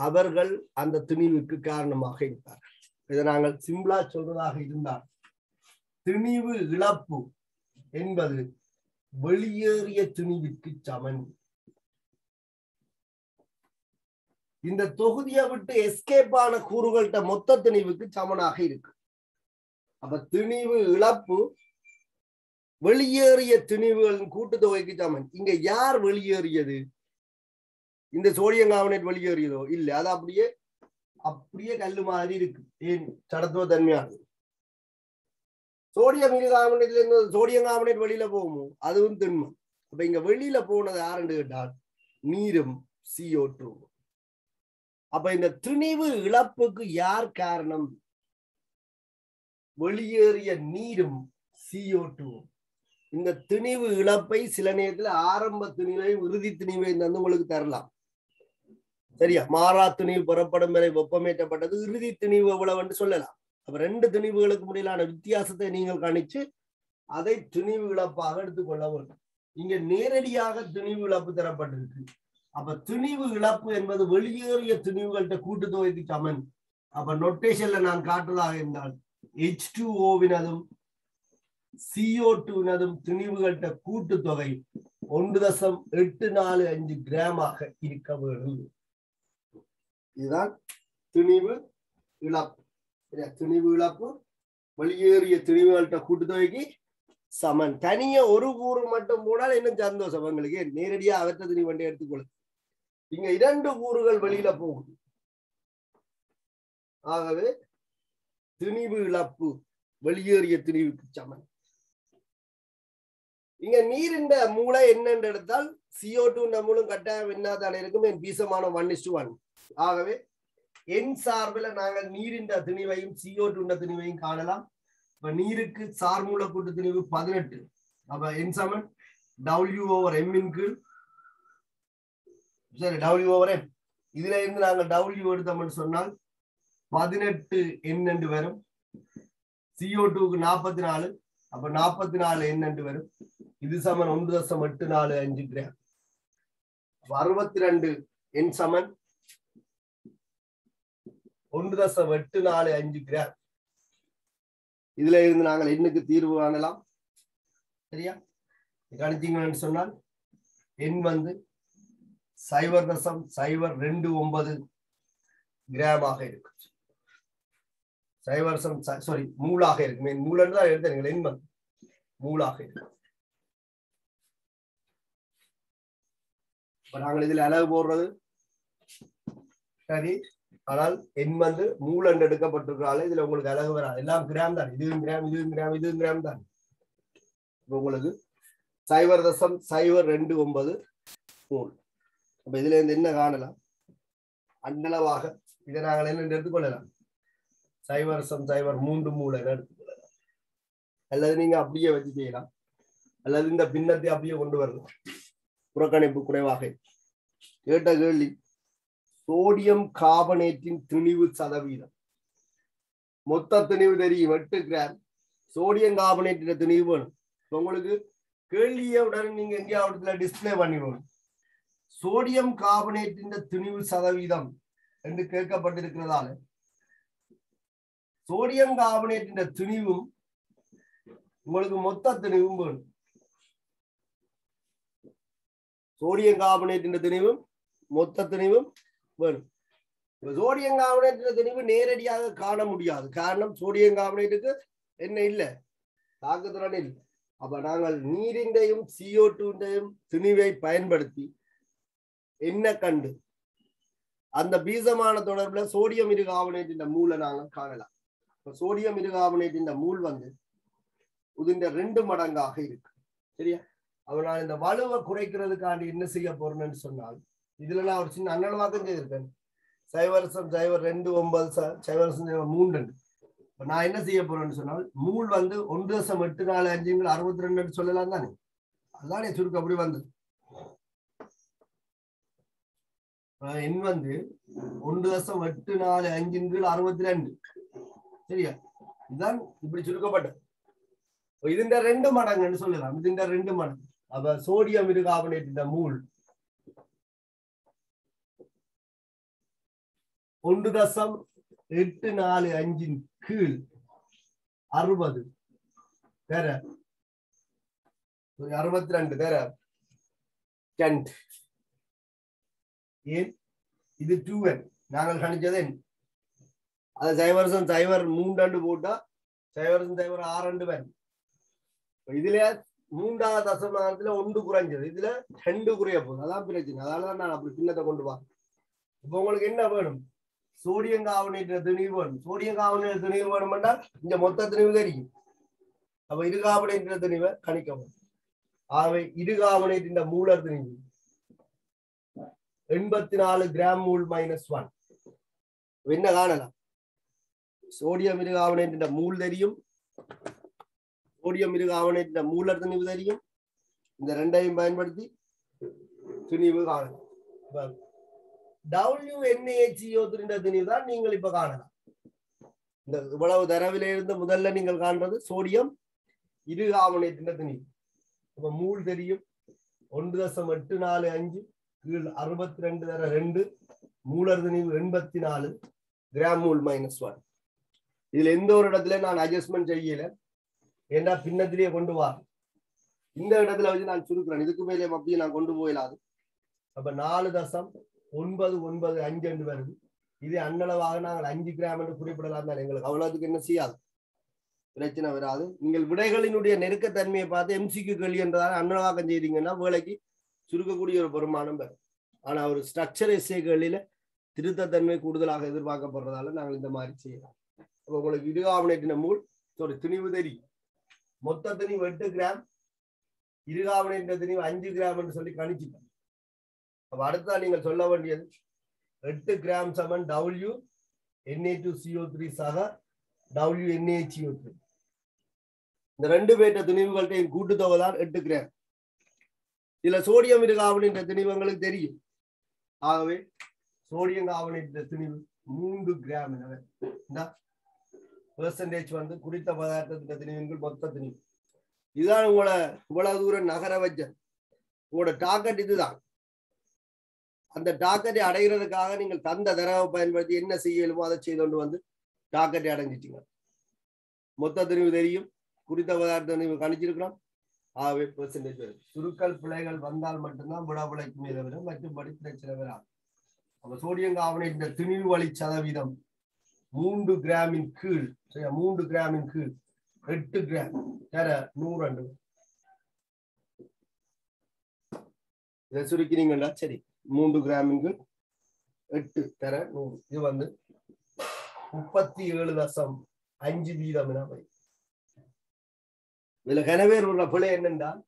அவர்கள் அந்த திணிவுக்கு காரணமாக இருப்பார்கள். இதை நாங்கள் சிம்பிளா சொல்றதாக இருந்தால், திணிவு இழப்பு என்பது வெளியேறிய திணிவுக்கு சமன். இந்த தொகுதியை விட்டு எஸ்கேப் ஆன கூறுகள்கிட்ட மொத்த திணிவுக்கு சமனாக இருக்கு. அப்ப திணிவு இழப்பு வெளியேறிய திணிவுகளின் கூட்டுத்தொகைக்கு சமன். இங்க யார் வெளியேறியது? இந்த சோடியம் கார்பனேட் வெளியேறியதோ இல்ல, அது அப்படியே அப்படியே கல்லு மாதிரி இருக்கு. ஏன்? சடத்துவ தன்மையானது. சோடியம் கார்பனேட்ல இருந்து சோடியம் கார்பனேட் வெளியில போகுமோ அதுவும் திண்மம். அப்ப இங்க வெளியில போனது யாருன்னு கேட்டால் நீரும் CO2. அப்ப இந்த திணிவு இழப்புக்கு யார் காரணம்? வெளியேறிய நீரும் CO2. இந்த திணிவு இழப்பை சில நேரத்தில் ஆரம்ப திணிவையும் இறுதி திணிவையும் தந்து உங்களுக்கு தரலாம். சரியா? மாறா திணிவு பெறப்படும் வரை வெப்பமேற்றப்பட்டது, இறுதி திணிவு எவ்வளவு என்று சொல்லலாம். அப்ப ரெண்டு திணிவுகளுக்கு முடியலான வித்தியாசத்தை நீங்கள் கணிச்சு அதை திணிவு இழப்பாக எடுத்துக்கொள்ள வேண்டும். இங்க நேரடியாக திணிவு இழப்பு தரப்பட்டிருக்கு. அப்ப திணிவு இழப்பு என்பது வெளியேறிய திணிவுகள்கிட்ட கூட்டுத்தொகைக்கு சமன். அப்ப நொட்டேஷன்ல நான் காட்டுவதாக இருந்தால் H2O-வினதும் CO2-வினதும் திணிவுகள்கிட்ட கூட்டுத்தொகை 1.845 கிராமாக இருக்க வேண்டும். இதுதான் திணிவு இழப்பு. திணிவு இழப்பு வெளியேறிய திணிவுகள்கிட்ட கூட்டுத்தொகைக்கு சமன். தனிய ஒரு கூறு மட்டும் போனால் இன்னும் சந்தோஷம் எங்களுக்கு. நேரடியா அவற்ற திணிவு வண்டி எடுத்துக்கொள்ளும். இங்க இரண்டு கூறுகள் வெளியில போகும். ஆகவே திணிவு இழப்பு வெளியேறிய திணிவுக்கு சமன். இங்க நீரின் மூளை என்னென்று எடுத்தால் CO2 மூலம் கட்டாயம் என்னதான் இருக்கும்? என் பீசமான 1:1. ஆகவே என் சார்பில் நாங்கள் நீரின் திணிவையும் CO2 திணிவையும் காணலாம். இப்ப நீருக்கு சார் மூலக்கூட்டு திணிவு 18. அப்ப என் சமன் W/M இன் கீழ் சரி W/M. இதுல இருந்து நாங்கள் W எடுத்தோம்னு சொன்னால் 18 N என்று வரும். CO2க்கு 44. அப்ப 44 N என்று வரும். இது சமன் 1.845 கிராம். 62 N சமன் 1.845 கிராம். இதுல இருந்து நாங்கள் எண்ணுக்கு தீர்வு காணலாம். சரியா? கணித்தீங்கன்னு சொன்னால் எண் வந்து 0.029 கிராமாக இருக்கு. மூலாக இருக்கு. மூலன்னு தான் எடுத்தீங்க. எண் வந்து மூலாக இருக்கு. நாங்கள் இதுல அளவு போடுறது சரி. ஆனால் எண் வந்து மூலம் எடுக்கப்பட்டிருக்கிறாள். இதுல உங்களுக்கு அழகு வராது. எல்லாம் கிராம் தான். இதுவும் கிராம், இதுவும் கிராம், இதுவும் கிராம் தான். உங்களுக்கு 0.029 மூல். அப்ப இதுல இருந்து என்ன காணலாம்? அன்னளவாக இதை நாங்கள் என்ன எடுத்துக்கொள்ளலாம்? 0.03 மூல் என எடுத்துக்கொள்ளலாம். அல்லது நீங்க அப்படியே வச்சு செய்யலாம். அல்லது இந்த பின்னத்தை அப்படியே கொண்டு வரலாம். புறக்கணிப்பு குறைவாக. கேட்ட கேள்வி சோடியம் கார்பனேட்டின் திணிவு சதவீதம். மொத்த திணிவு தெரியும் 8 கிராம். சோடியம் கார்பனேட்டின் திணிவு வேணும். உங்களுக்கு கேள்வியை உடனே நீங்க எங்கேயாவது டிஸ்பிளே பண்ணிடணும். சோடியம் கார்பனேட்டின் திணிவு சதவீதம் என்று கேட்கப்பட்டிருக்கிறதால சோடியம் கார்பனேட்டின் திணிவும் உங்களுக்கு மொத்த திணிவும் வேணும். சோடியம் கார்பனேட்டின் திணிவும் மொத்த திணிவும் வேணும். சோடியம் கார்பனேட்டின் திணிவு நேரடியாக காண முடியாது. காரணம் சோடியம் கார்பனேட்டுக்கு என்ன இல்லை, தாக்குத்திறன் இல்லை. அப்ப நாங்கள் நீரின்றையும் CO2 திணிவை பயன்படுத்தி என்ன கண்டு அந்த பீசமான தொடர்புல சோடியம் இருகார்பனேட்டின் மூலை நாங்கள் காணலாம். சோடியம் இருகார்பனேட்டின் மூல் வந்து இதுண்ட 2 மடங்காக இருக்கு. சரியா? அவனால் இந்த வலுவை குறைக்கிறதுக்காண்டி என்ன செய்ய போறேன்னு சொன்னால் இதுல நான் ஒரு சின்ன அன்னளவாக்கம் செய்திருக்கேன். 0.029 நான் என்ன செய்ய போறேன்னு சொன்னால் மூல் வந்து 1.845 62 சொல்லலாம் தானே. அதுதானே சுருக்கு அப்படி வந்தது. எண் வந்து 1.845 62. சரியா? இதுதான் இப்படி சுருக்கப்பட்டது. இதுண்ட 2 மடங்குன்னு சொல்லலாம். இதுண்ட 2 மடங்கு. அப்ப சோடியம் இருகார்பனேட்டின் மூல் 1.845 கீழ் 60 வேற 62 வேற கண்ட். ஏன் இது 2n நாங்கள் கணிச்சது. அது 0.03 போட்டா சைவரும் சைவரும் 6 பேர். இதுல 3வது தசமானத்துல 1 குறைஞ்சது, இதுல 2 குறைய போகுது. அதான் பிரச்சனை. அதனாலதான் நான் அப்படி பின்னத்தை கொண்டு வா. இப்ப உங்களுக்கு என்ன வேணும்? சோடியம் கார்பனேட் திணிவு வேணும். சோடியம் கார்பனேட் திணிவு வேணும்னா இந்த மொத்த திணிவு தெரியும். அப்ப இரு கார்பனேட் திணிவை கணிக்கவும். ஆகவே இரு கார்பனேட் மூலர் திணிவு 84 கிராம் மூல் -1. என்ன காணலாம்? சோடியம் இரு கார்பனேட் மூல் தெரியும், சோடியம் இரு கார்பனேட் மூலர் திணிவு தெரியும். இந்த ரெண்டையும் பயன்படுத்தி திணிவு காணலாம். WNaCO3 திணிவு தான் நீங்கள் இப்ப காணலாம். இந்த இவ்வளவு தரவில இருந்து முதல்ல நீங்கள் காண்றது சோடியம் இரு கார்பனேட் திணிவு. இப்ப மூல் தெரியும் 1.845 கீழ் 62 தர 2 மூலர் திணிவு 84 கிராம் மூல் -1. இதுல எந்த ஒரு இடத்துல நான் அட்ஜஸ்ட்மெண்ட் செய்யல, ஏன்னா பின்னத்திலேயே கொண்டு வா. இந்த இடத்துல வச்சு நான் சுருக்கிறேன், இதுக்கு மேலே அப்படியே நான் கொண்டு போயிடாது. அப்ப 4.995 வருது. இதே அன்னளவாக நாங்கள் 5 கிராம் என்று குறிப்பிடலாம் தான். எங்களுக்கு அவ்வளவுக்கு என்ன செய்யாது, பிரச்சனை வராது. நீங்கள் விடைகளினுடைய நெருக்கத்தன்மையை பார்த்து MCQ கேள்வி என்றதால அன்னளவாக்கம் செய்தீங்கன்னா வேலைக்கு சுருக்கக்கூடிய ஒரு பெருமானம் பெறும். ஆனா ஒரு ஸ்ட்ரக்சர் எஸ்ஏ கேள்வியில திருத்தத்தன்மை கூடுதலாக எதிர்பார்க்கப்படுறதால நாங்கள் இந்த மாதிரி செய்யலாம். அப்ப உங்களுக்கு இரு கார்பனேட் மூல் திணிவு தெரியும். மொத்த திணிவு 8 கிராம், இரு கார்பனேட் திணிவு 5 கிராம் என்று சொல்லி கணிச்சுட்டோம். அப்ப அடுத்தா நீங்கள் சொல்ல வேண்டியது 8 கிராம் சமன் WNA2CO3 சக WNaCO3. இந்த 2 பேர்ட்ட திணிவுகள்கிட்ட கூட்டுத்தொகை தான் 8 கிராம். இதுல சோடியம் இரு கார்பனேட் திணிவுங்களுக்கு தெரியும். ஆகவே சோடியம் கார்பனேட் திணிவு 3 கிராம் எனவே இந்த பெர்சன்டேஜ் குறித்த பதார்த்தத்தின் திணிவுகள் மொத்த திணிவு. இதுதான் உங்களை இவ்வளவு தூரம் நகர வச்ச உங்களோட டார்கெட். இதுதான் அந்த டார்கெட்டை அடைகிறதுக்காக நீங்கள் தந்த தரவை பயன்படுத்தி என்ன செய்யலுமோ அதை செய்து கொண்டு டார்கெட்டை அடைஞ்சிட்டீங்க. மொத்த திணிவு தெரியும், குறித்த பதார்த்த திணிவு கணிச்சிருக்கிறோம். ஆகவே பெர்சன்டேஜ் வரும். சுருக்கல் பிழைகள் வந்தால் மட்டும்தான் விடாபிழைக்கு மேல வரும், மற்றபடி பிரச்சனை வராது. அப்ப சோடியம் கார்பனேட் திணிவு வழி சதவீதம் 3 கிராமின் கீழ் 3 கிராமின் கீழ் 8 கிராம் தர 100. இதை சுருக்கிறீங்களா? சரி, 3 கிராமின் கீழ் 8 தர 100. இது 37.5%. இதுல கனவேர் உள்ள பிழை என்னென்றால்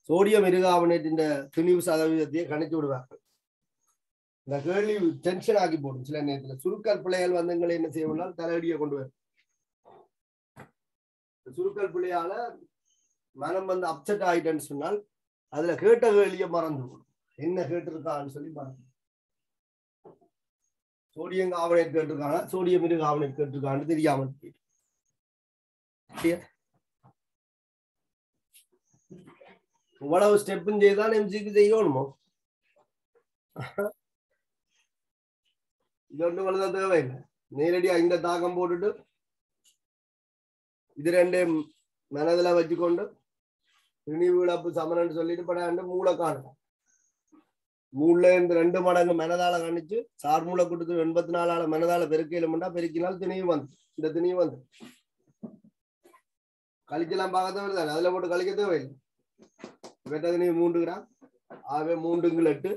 சோடியம் இரு கார்பனேட்டின் திணிவு சதவீதத்தையே கணித்து விடுவார்கள். இந்த கேள்வி டென்ஷன் ஆகி போடும். சில நேரத்தில் சுருக்கல் பிள்ளைகள் வந்தங்களை என்ன செய்யணும்னால் தலையடியை கொண்டு வரும். சுருக்கல் பிள்ளையால மனம் அப்செட் ஆயிட்டேன்னு சொன்னால் அதுல கேட்ட கேள்வியை மறந்து போடும். என்ன கேட்டிருக்கான்னு சொல்லி மறந்து. சோடியம் கார்பனேட் கேட்டிருக்காங்க, சோடியம் இரு கார்பனேட் கேட்டிருக்கான்னு தெரியாமல் இவ்வளவு ஸ்டெப்பும் செய்தான் MCQ செய்யணுமோ? இது ஒன்றும் வளர்ந்த தேவையில்லை. நேரடியா இந்த தாக்கம் போட்டுட்டு இது 2 மனதுல வச்சுக்கொண்டு திணிவு இழப்பு சமனன்னு சொல்லிட்டு படாண்டு மூளை காணும். மூளை இந்த 2 மடங்கு மனதால கணிச்சு சார் மூளை கொடுத்து 84 மனதால பெருக்கையிலும்டா பெருக்கினால் திணிவு வந்து இந்த திணிவு வந்து கழிக்கலாம் பார்க்க தேவையில்லை. அதுல போட்டு கழிக்க தேவையில்லை. வெட்ட திணிவு 3 கிராம். ஆகவே 3 × 8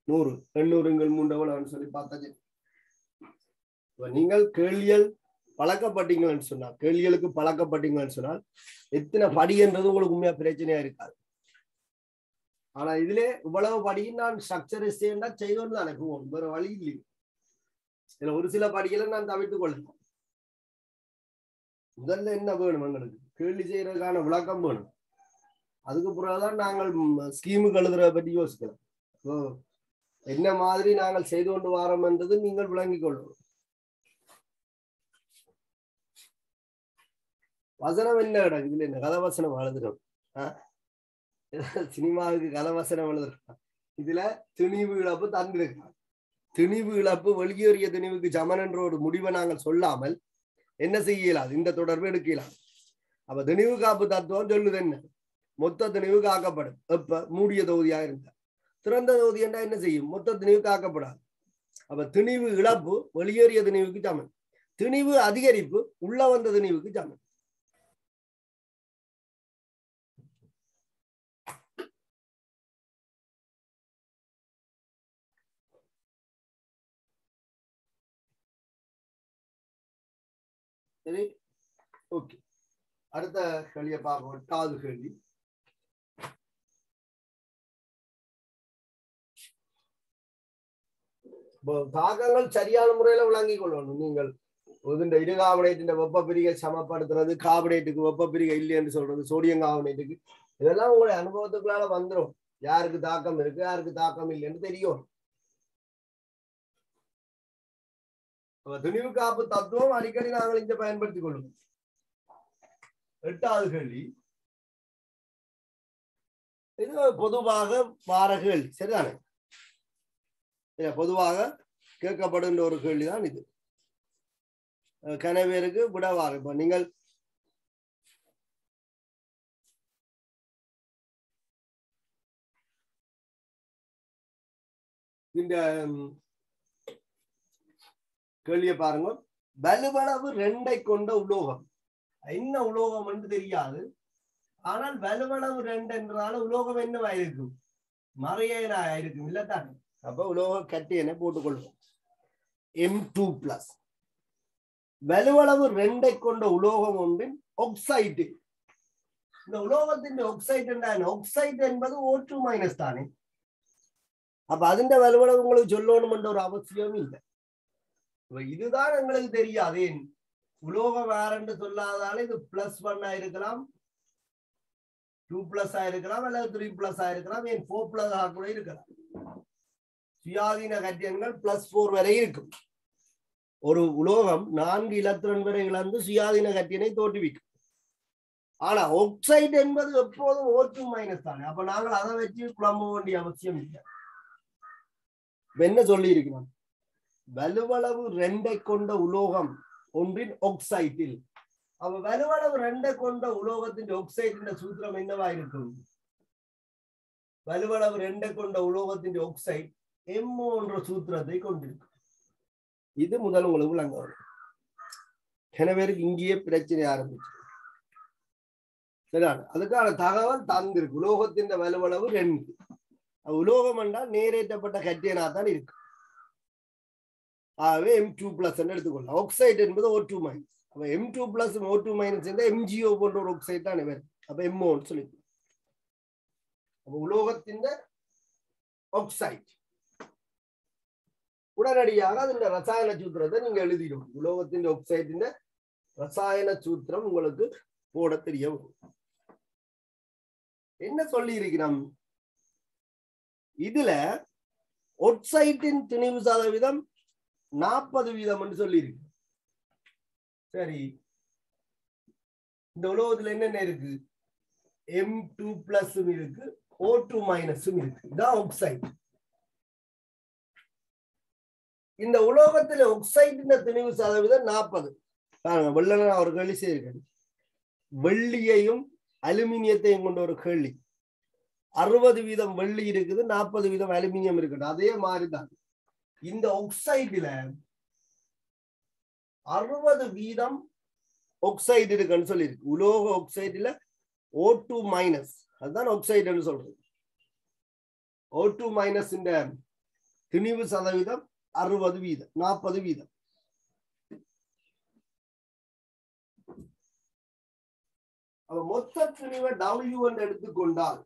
100 800 × 3 எவ்வளவுன்னு சொல்லி பார்த்தாச்சு. நீங்கள் கேள்வியல் பழக்கப்பட்டீங்கன்னு சொன்னால், கேள்விகளுக்கு பழக்கப்பட்டீங்கன்னு சொன்னால் எத்தனை படி என்றது உங்களுக்கு உண்மையா பிரச்சனையா இருக்காது. ஆனா இதுல இவ்வளவு படியும் நான் ஸ்ட்ரக்சர் எஸ்ஏண்டா செய்தோன்னு தான் எனக்கு வேற வழி இல்லை. இதுல ஒரு சில படிகளை நான் தவிர்த்துக் கொள்ளலாம். முதல்ல என்ன வேணும், எங்களுக்கு கேள்வி செய்யறதுக்கான விளக்கம் வேணும். அதுக்கு பிறகுதான் நாங்கள் ஸ்கீமுக்கு எழுதுறத பற்றி யோசிக்கலாம். என்ன மாதிரி நாங்கள் செய்து கொண்டு வரோம் என்றது நீங்கள் விளங்கிக் கொள்ளணும். வசனம் என்ன கிடக்கு, இதுல என்ன கதவசனம் எழுதுறோம். சினிமாவுக்கு கதவசனம் எழுதுறோம். இதுல திணிவு இழப்பு தந்திருக்காங்க. திணிவு இழப்பு வெளியேறிய திணிவுக்கு சமன் என்ற ஒரு முடிவை நாங்கள் சொல்லாமல் என்ன செய்யலாம், இந்த தொடர்பு எடுக்கலாம். அப்ப திணிவு காப்பு தத்துவம் சொல்லுது என்ன, மொத்த திணிவு காக்கப்படும். எப்ப மூடிய தொகுதியாக இருந்தா. திறந்த தொகுதி என்றா என்ன செய்யும், மொத்த திணிவு காக்கப்படாது. அப்ப திணிவு இழப்பு வெளியேறிய திணிவுக்கு சமன். திணிவு அதிகரிப்பு உள்ள வந்த திணிவுக்கு சமம். சரி, ஓகே. அடுத்த கேள்வியை பார்ப்போம். 8வது கேள்வி. தாக்கங்கள் சரியான முறையில விளங்கிக் கொள்ளணும். நீங்கள் இந்த இரு கார்பனேட்டின் வெப்ப பிரிகை சமப்படுத்துறது, கார்பனேட்டுக்கு வெப்ப பிரிகை இல்லை என்று சொல்றது, சோடியம் கார்பனேட்டுக்கு, இதெல்லாம் உங்களுடைய அனுபவத்துக்குள்ளால வந்துடும். யாருக்கு தாக்கம் இருக்கு, யாருக்கு தாக்கம் இல்லைன்னு தெரியும். திணிவு காப்பு தத்துவம் அடிக்கடி நாங்கள் இங்க பயன்படுத்திக் கொள்ளும். 8வது கேள்வி. இது பொதுவாக வார கேள்வி, சரிதானே? பொதுவாக கேட்கப்படுகின்ற ஒரு கேள்விதான் இது. கனவேருக்கு விடவாறு. இப்ப நீங்கள் இந்த கேள்வியை பாருங்க. வலுவளவு 2 கொண்ட உலோகம். என்ன உலோகம் என்று தெரியாது. ஆனால் வலுவளவு 2 என்றால உலோகம் என்னவா இருக்கும்? மறையனா இருக்கும், இல்லத்தானே? அப்ப உலோக கட்டியனை போட்டுக்கொள்வோம். M2+. வலுவளவு 2 கொண்ட உலோகம் ஒன்றின் ஆக்சைடு. இந்த உலோகத்தின் ஆக்சைடு என்ன? ஆக்சைடு என்பது O2- தானே. அப்ப அதிண்ட வலுவளவு உங்களுக்கு சொல்லணும் என்ற ஒரு அவசியம் இல்லை. இதுதான் எங்களுக்கு தெரியாது. உலோகம் வேற என்று சொல்லாதால இது +1 இருக்கலாம், 2+ இருக்கலாம், அல்லது 3+ இருக்கலாம், 4+ கூட இருக்கலாம். சுயாதீன கட்டியன்கள் +4 வரை இருக்கும். ஒரு உலோகம் 4 இலத்திரன் வரை இழந்து சுயாதீன கட்டியனை தோற்றுவிக்கும். ஆனா ஆக்சைடு என்பது எப்போதும் O2- தானே. அப்ப நாங்கள் அதை வச்சு குழம்ப வேண்டிய அவசியம் இல்லை. என்ன சொல்லி இருக்கிறோம்? வலுவளவு 2 கொண்ட உலோகம் ஒன்றின் ஆக்சைடில். அப்ப வலுவளவு 2 கொண்ட உலோகத்தின் ஆக்சைடின் சூத்திரம் என்னவா இருக்கும்? வலுவளவு 2 கொண்ட உலோகத்தின் ஆக்சைடு MO என்ற சூத்திரத்தை கொண்டிருக்கும். இது முதல் உங்களுக்கு விளங்க வரும். கனவேருக்கு இங்கேயே பிரச்சனை ஆரம்பிச்சு. சரியான அதுக்கான தகவல் தந்திருக்கு. உலோகத்தின் வலுவளவு 2. உலோகம் என்றால் நேரேற்றப்பட்ட கட்டியனா தான் இருக்கு. ஆகவே M2+ எடுத்துக்கொள்ளலாம். ஆக்சைடு என்பது O2-. அப்ப M2+ O2- MgO போன்ற ஒரு ஆக்சைடு தான் இவர். அப்ப MO சொல்லி உலோகத்தின் ஆக்சைடு. உடனடியாக அதன் ரசாயன சூத்திரத்தை நீங்க எழுதிடும். உலோகத்தின் ஆக்சைடின் ரசாயன சூத்திரம் உங்களுக்கு போட தெரிய வரும். என்ன சொல்லி இருக்கிறோம்? இதுல ஆக்சைடின் திணிவு சதவீதம் 40% என்று சொல்லி இருக்கு. சரி, இந்த உலோகத்துல என்னென்ன இருக்கு? M2+ இருக்கு, O2- இருக்கு. இதான் ஆக்சைடு. இந்த உலோகத்துல ஆக்சைடின் திணிவு சதவீதம் 40. பாருங்க, வெள்ளன ஒரு கேள்வி செய்திருக்காரு. வெள்ளியையும் அலுமினியத்தையும் கொண்ட ஒரு கேள்வி. 60% வெள்ளி இருக்குது, 40% அலுமினியம் இருக்குது. அதே மாதிரிதான் இந்த ஆக்சைடுல 60% ஆக்சைடு இருக்குன்னு சொல்லி இருக்கு. உலோக ஆக்சைடுல O2-, அதுதான் ஆக்சைடுன்னு சொல்றது. O2- இந்த திணிவு சதவீதம் 60%, 40%. அப்ப மொத்த திணிவை W என்று எடுத்துக்கொண்டால்,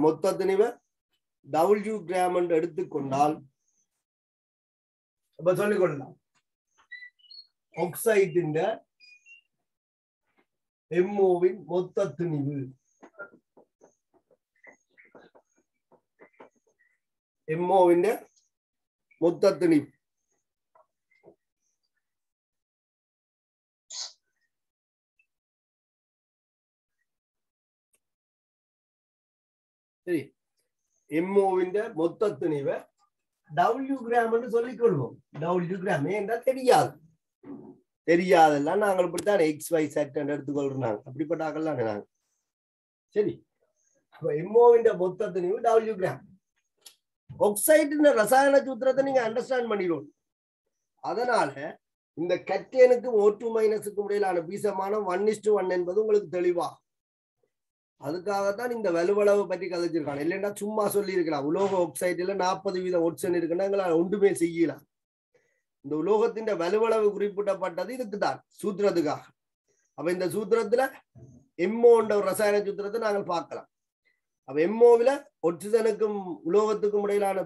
மொத்த திணிவை W கிராம் என்று எடுத்துக்கொண்டால், அப்ப சொல்லிக் கொள்ளலாம். ஆக்சைடின் MOவின் மொத்த திணிவு MOவின் மொத்த திணிவு சரி. MOவின் மொத்த திணிவை W கிராம் என்று சொல்லிக் கொள்வோம். W கிராம் ஏன்னா தெரியாதெல்லாம் நாங்கள் இப்படித்தான் XYZ எடுத்துக்கொள்றோம். அப்படிப்பட்ட ஆகலாம் நாங்க. சரி, MOவின் மொத்த திணிவு W கிராம். ஆக்சைடின் ரசாயன சூத்திரத்தை நீங்க அண்டர்ஸ்டாண்ட் பண்ணிடுவோம். அதனால இந்த கட்டேனுக்கும் O2 மைனஸுக்கும் இடையிலான பீசமானம் 1:1 என்பது உங்களுக்கு தெளிவா. அதுக்காகத்தான் இந்த வலுவளவு பற்றி கதைச்சிருக்காங்க. இல்லைன்னா சும்மா சொல்லி இருக்கலாம் உலோக ஆக்சைடுல 40% ஒட்சன் இருக்குன்னா எங்களால் ஒன்றுமே செய்யலாம். இந்த உலோகத்தின் வலுவளவு குறிப்பிடப்பட்டது இதுக்குதான் சூத்திரத்துக்காக. அப்ப இந்த சூத்திரத்துல MO என்ற ஒரு ரசாயன சூத்திரத்தை நாங்கள் பார்க்கலாம். அப்ப MOவில் ஒட்சிஜனுக்கும் உலோகத்துக்கும் இடையிலான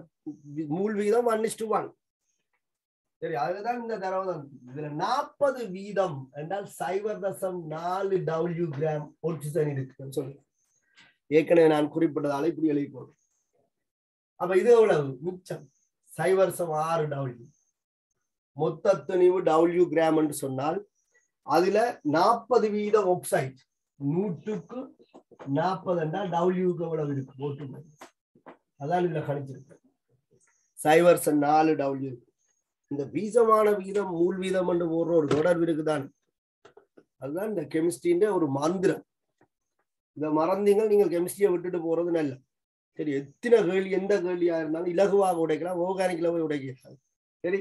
மூல் விகிதம் 1:1. சரி, அதுதான் இந்த தரவு. இதுல 40% என்றால் 0.4 W கிராம் ஒட்சிஜன் இருக்குன்னு சொல்லி ஏற்கனவே நான் குறிப்பிட்டதால இப்படி எழுதி போடுறேன். அப்ப இது எவ்வளவு மிச்சம் 0.6 W. மொத்த துணிவு W கிராம் என்று சொன்னால் அதுல 40% ஆக்சைடு 100க்கு 40 என்றால் டபிள்யூக்கு எவ்வளவு இருக்கு O2 அதான் இதுல கணிச்சிருக்கு 0.4 W. இந்த பீசமான வீதம் மூல் வீதம் என்று ஒரு தொடர்பு இருக்குதான். அதுதான் இந்த கெமிஸ்ட்ரியின் ஒரு மந்திரம். இதை மறந்தீங்க நீங்கள் கெமிஸ்ட்ரியை விட்டுட்டு போறது நல்ல. சரி, எத்தனை கேள்வி எந்த கேள்வியா இருந்தாலும் இலகுவாக உடைக்கலாம், ஆர்கானிக்ல போய் உடைக்கலாம். சரி,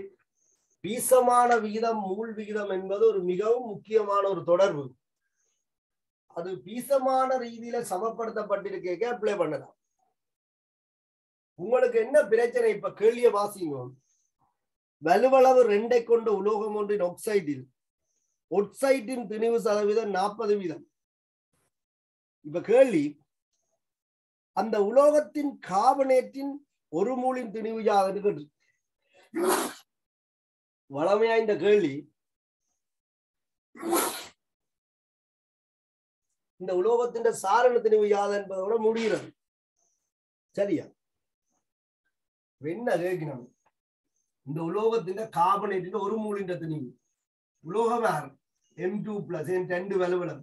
பீசமான விகிதம் மூல் விகிதம் என்பது ஒரு மிகவும் முக்கியமான ஒரு தொடர்பு. அது பீசமான ரீதியில சமப்படுத்தப்பட்டிருக்க அப்ளை பண்ணலாம். உங்களுக்கு என்ன பிரச்சனை? இப்ப கேள்விய வாசிங்க. வலுவளவு 2 கொண்ட உலோகம் ஒன்றின் ஆக்சைடில் ஒட்சைட்டின் திணிவு சதவீதம் 40%. இப்ப கேள்வி, அந்த உலோகத்தின் கார்பனேட்டின் ஒரு மூலின் திணிவு யாது? வளமையா இந்த கேள்வி இந்த உலோகத்தின் சாரண திணிவு யாது என்பதோட முடிகிறது. சரியா? என்ன கேட்கணும்? இந்த உலோகத்தின் கார்பனேட்டின் ஒரு மூலின் திணிவு உலோகம் M2+ 2 வலுவளவு.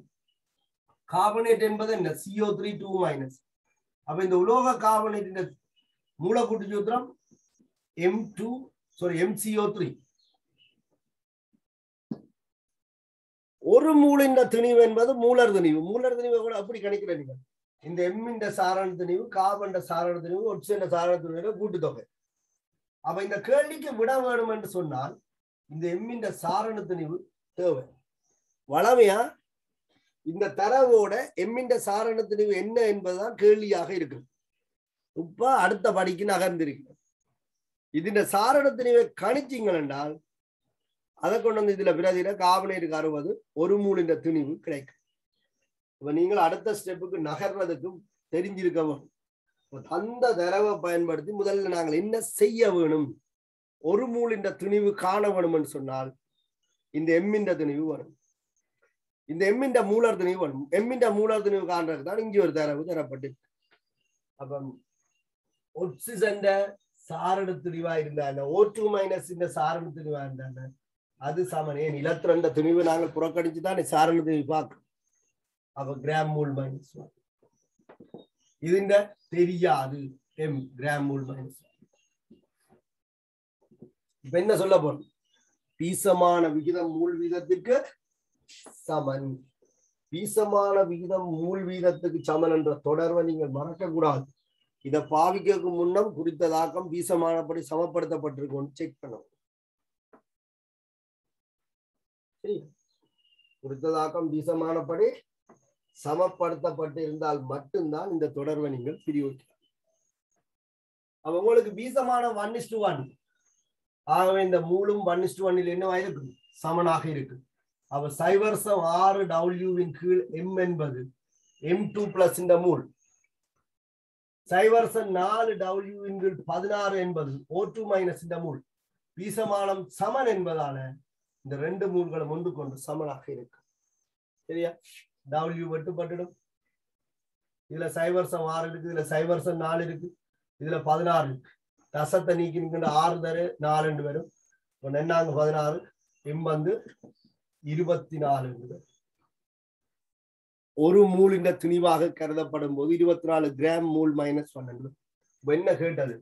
கார்பனேட் என்பது என்ன? CO3 2-. அப்ப இந்த உலோக கார்பனேட்டின் மூலக்கூட்டு சூத்திரம் MCO3. ஒரு மூலின் திணிவு என்பது மூலர் திணிவு. மூலர் திணிவு கூட அப்படி கணிக்கிறீங்க. இந்த M சாரண திணிவு, கார்பன் சாரண திணிவு, ஒட்சிஜன் சாரண திணிவு கூட்டுத்தொகை. அப்ப இந்த கேள்விக்கு விட வேணும் என்று சொன்னால் இந்த M சாரண திணிவு தேவை. வளமையா இந்த தரவோட M சாரண திணிவு என்ன என்பதுதான் கேள்வியாக இருக்கு. இப்ப அடுத்த படிக்கு நகர்ந்திருக்கு. இதுல சாரண திணிவை கணிச்சிங்கள் என்றால் அதை கொண்டு வந்து இதுல பிரதியில கார்பனேட்டுக்கு 60 ஒரு மூலின் திணிவு கிடைக்கும். இப்ப நீங்கள் அடுத்த ஸ்டெப்புக்கு நகர்றதுக்கும் தெரிஞ்சிருக்க வேணும். அந்த தரவை பயன்படுத்தி முதல்ல நாங்கள் என்ன செய்ய வேணும்? ஒரு மூலின் திணிவு காண வேணும் என்று சொன்னால் இந்த M திணிவு வரும். இந்த M மூலர் திணிவு வரும். M மூலர் திணிவு காண்றதுக்கு தான் இங்கே ஒரு தரவு தரப்பட்டு. அப்ப ஒட்சிஜன் சாரண திணிவா இருந்தாங்க, O2- இந்த சாரண திணிவா இருந்தாங்க, அது சமனே நிலத்திரண்ட திணிவு நாங்கள் புறக்கணிச்சுதான் சாரண திணிவு பார்க்கணும். அப்ப கிராம் மூல் மைனஸ் இது தெரியாது M கிராம் மூல் மைனஸ். இப்ப என்ன சொல்ல போறோம்? பீசமான விகிதம் மூல் வீதத்திற்கு சமன். பீசமான விகிதம் மூல் வீதத்துக்கு சமன் என்ற தொடர்பை நீங்கள் மறக்க கூடாது. இதை பாவிக்க முன்னம் குறித்ததாக்கம் பீசமானபடி சமப்படுத்தப்பட்டிருக்கும் செக் பண்ணணும். குறித்ததாக்கம் பீசமானபடி சமப்படுத்தப்பட்டு இருந்தால் மட்டும்தான் இந்த தொடர்பை நீங்கள் பிரிவுக்கலாம். அப்ப உங்களுக்கு பீசமான 1:1. ஆகவே இந்த மூலும் 1:1 என்னவாயிருக்கு? சமனாக இருக்கு. அப்ப 0.6 W கீழ் M என்பது M2+ இந்த மூல். 0.4 W கீழ் 16 என்பது O2- இந்த மூல். பீசமானம் சமன் என்பதால இந்த 2 மூல்களும் ஒன்று கொண்டு சமனாக இருக்கு. சரியா? W வெட்டுப்பட்டுடும். இதுல 0.6 இருக்கு, இதுல 0.4 இருக்கு, இதுல 16 இருக்கு. தசத்தை நீக்கி 6 தரு 4 வரும். 16 M 24. ஒரு மூலின் திணிவாக கருதப்படும் போது 24 கிராம் மூல் -12. என்ன கேட்டது?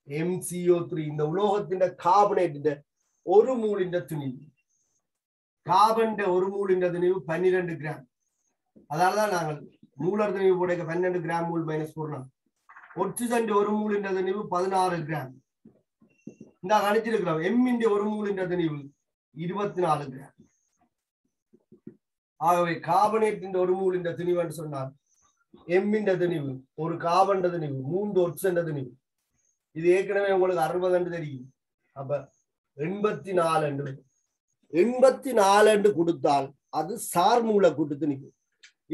MCO3 இந்த உலோகத்தின் கார்பனேட் ஒரு மூலின் திணிவு. கார்பன் ஒரு மூலின் திணிவு 12 கிராம். அதனாலதான் நாங்கள் மூலர் திணிவு போட 12 கிராம் மூல் -4. ஒட்சிஜன் ஒரு மூலின் திணிவு 16 கிராம். இந்த கணிச்சிருக்கிறோம் m இன் ஒரு மூலின் திணிவு 24 கிராம். ஆகவே கார்பனேட்டின் ஒரு மூலின் திணிவு என்று சொன்னார் m இன் திணிவு ஒரு கார்பன் திணிவு 3 ஒட்சன் திணிவு. இது ஏற்கனவே உங்களுக்கு 60 என்று தெரியும். அப்ப 84 என்று 84 என்று கொடுத்தால் அது சார் மூல கூட்டு திணிவு.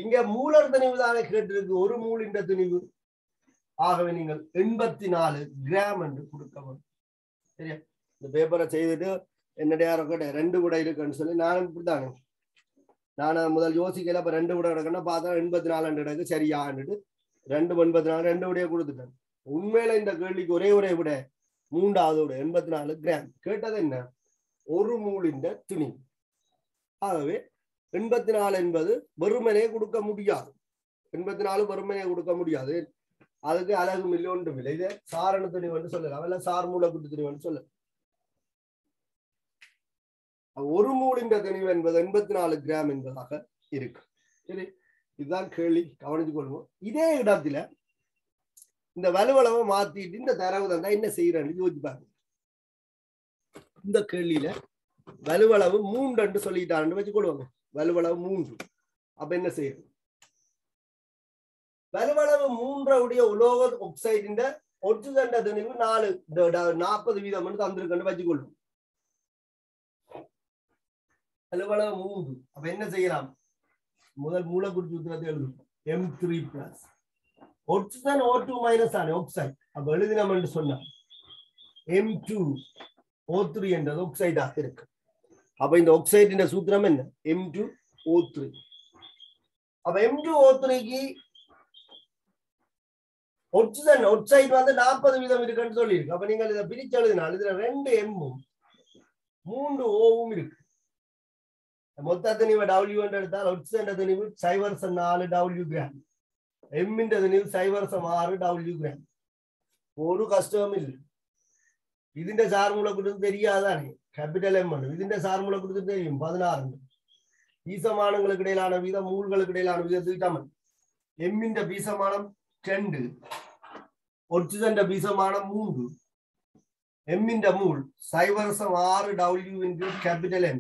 இங்க மூலர் திணிவு தானே கேட்டிருக்கு, ஒரு மூலின் திணிவு. ஆகவே நீங்கள் 84 கிராம் என்று கொடுக்க வேண்டும். சரியா? இந்த பேப்பரை செய்துட்டு என்னுடைய 2 கூட இருக்குன்னு சொல்லி நானும் இப்படித்தானே நான் முதல் யோசிக்கல. அப்ப 2 கூட கிடக்குன்னா பார்த்தா 84 கிடக்கு சரியான்னுட்டு 2 84 2 விடையை கொடுத்துட்டேன். உண்மையில இந்த கேள்விக்கு ஒரே விட 3வது விட 84 கிராம். கேட்டது என்ன? ஒரு மூலின் திணிவு. ஆகவே 84 என்பது வெறுமனே கொடுக்க முடியாது. 84 வெறுமனே கொடுக்க முடியாது. அதுக்கு அழகு மில்லை ஒன்றும் இல்லை. இதை சாரண திணிவு சொல்லலாம், இல்ல சார் மூல கூட்டு திணிவு சொல்லலாம். ஒரு மூலின் திணிவு என்பது 84 கிராம் என்பதாக இருக்கு. சரி, இதுதான் கேள்வி, கவனித்துக் கொள்வோம். இதே இடத்துல இந்த வலுவளவை மாத்திட்டு இந்த தரவு தந்தா என்ன செய்யறேன்னு யோசிப்பாங்க. இந்த கேள்வியில வலுவளவு 3 என்று சொல்லிட்டான்னு வச்சுக்கொள்வாங்க. வலுவளவு 3. அப்ப என்ன செய்யறது? வலுவளவு 3 உலோக ஆக்சைடின் ஒட்சிஜன் திணிவு 40% தந்திருக்குன்னு வச்சுக்கொள்வோம். வலுவளவு 3. அப்ப என்ன செய்யலாம்? முதல் மூலக்கூறு சூத்திரத்தை எழுதும் M3+. ஒட்சிஜன் O2 மைனஸ் ஆன ஆக்சைடு. அப்ப எழுதினோம் என்று சொன்னா M2O3 என்றது ஆக்சைடாக இருக்கு. அப்ப இந்த ஆக்சைடின் சூத்திரம் என்ன? M2O3. அப்ப M2O3க்கு ஆக்சைடு 40% இருக்குன்னு சொல்லியிருக்கு. அப்ப நீங்கள் இதை பிரிச்சு எழுதினால் இதுல 2 M-உம் 3 O-வும் இருக்கு. மொத்த திணிவு W என்று எடுத்தால் ஆக்சைடு திணிவு 0.4 W கிராம், M இன் திணிவு 0.6 W கிராம். ஒரு கஷ்டமும் இல்லை. ഇതിന്റെ സാർമുള കൊടുത്ത് தெரியாதானே கேபிட்டல் M. ഇതിന്റെ സാർമുള കൊടുത്ത് தெரியும் 16. பீசமானங்களுக்கிடையிலான வீதம் மூல்களுக்கிடையிலான வீதத்தை சமன். M இன் பீசமானம் 2, ஒட்சிஜன் பீசமானம் 3, M இன் மூல் 0.6 W into capital M,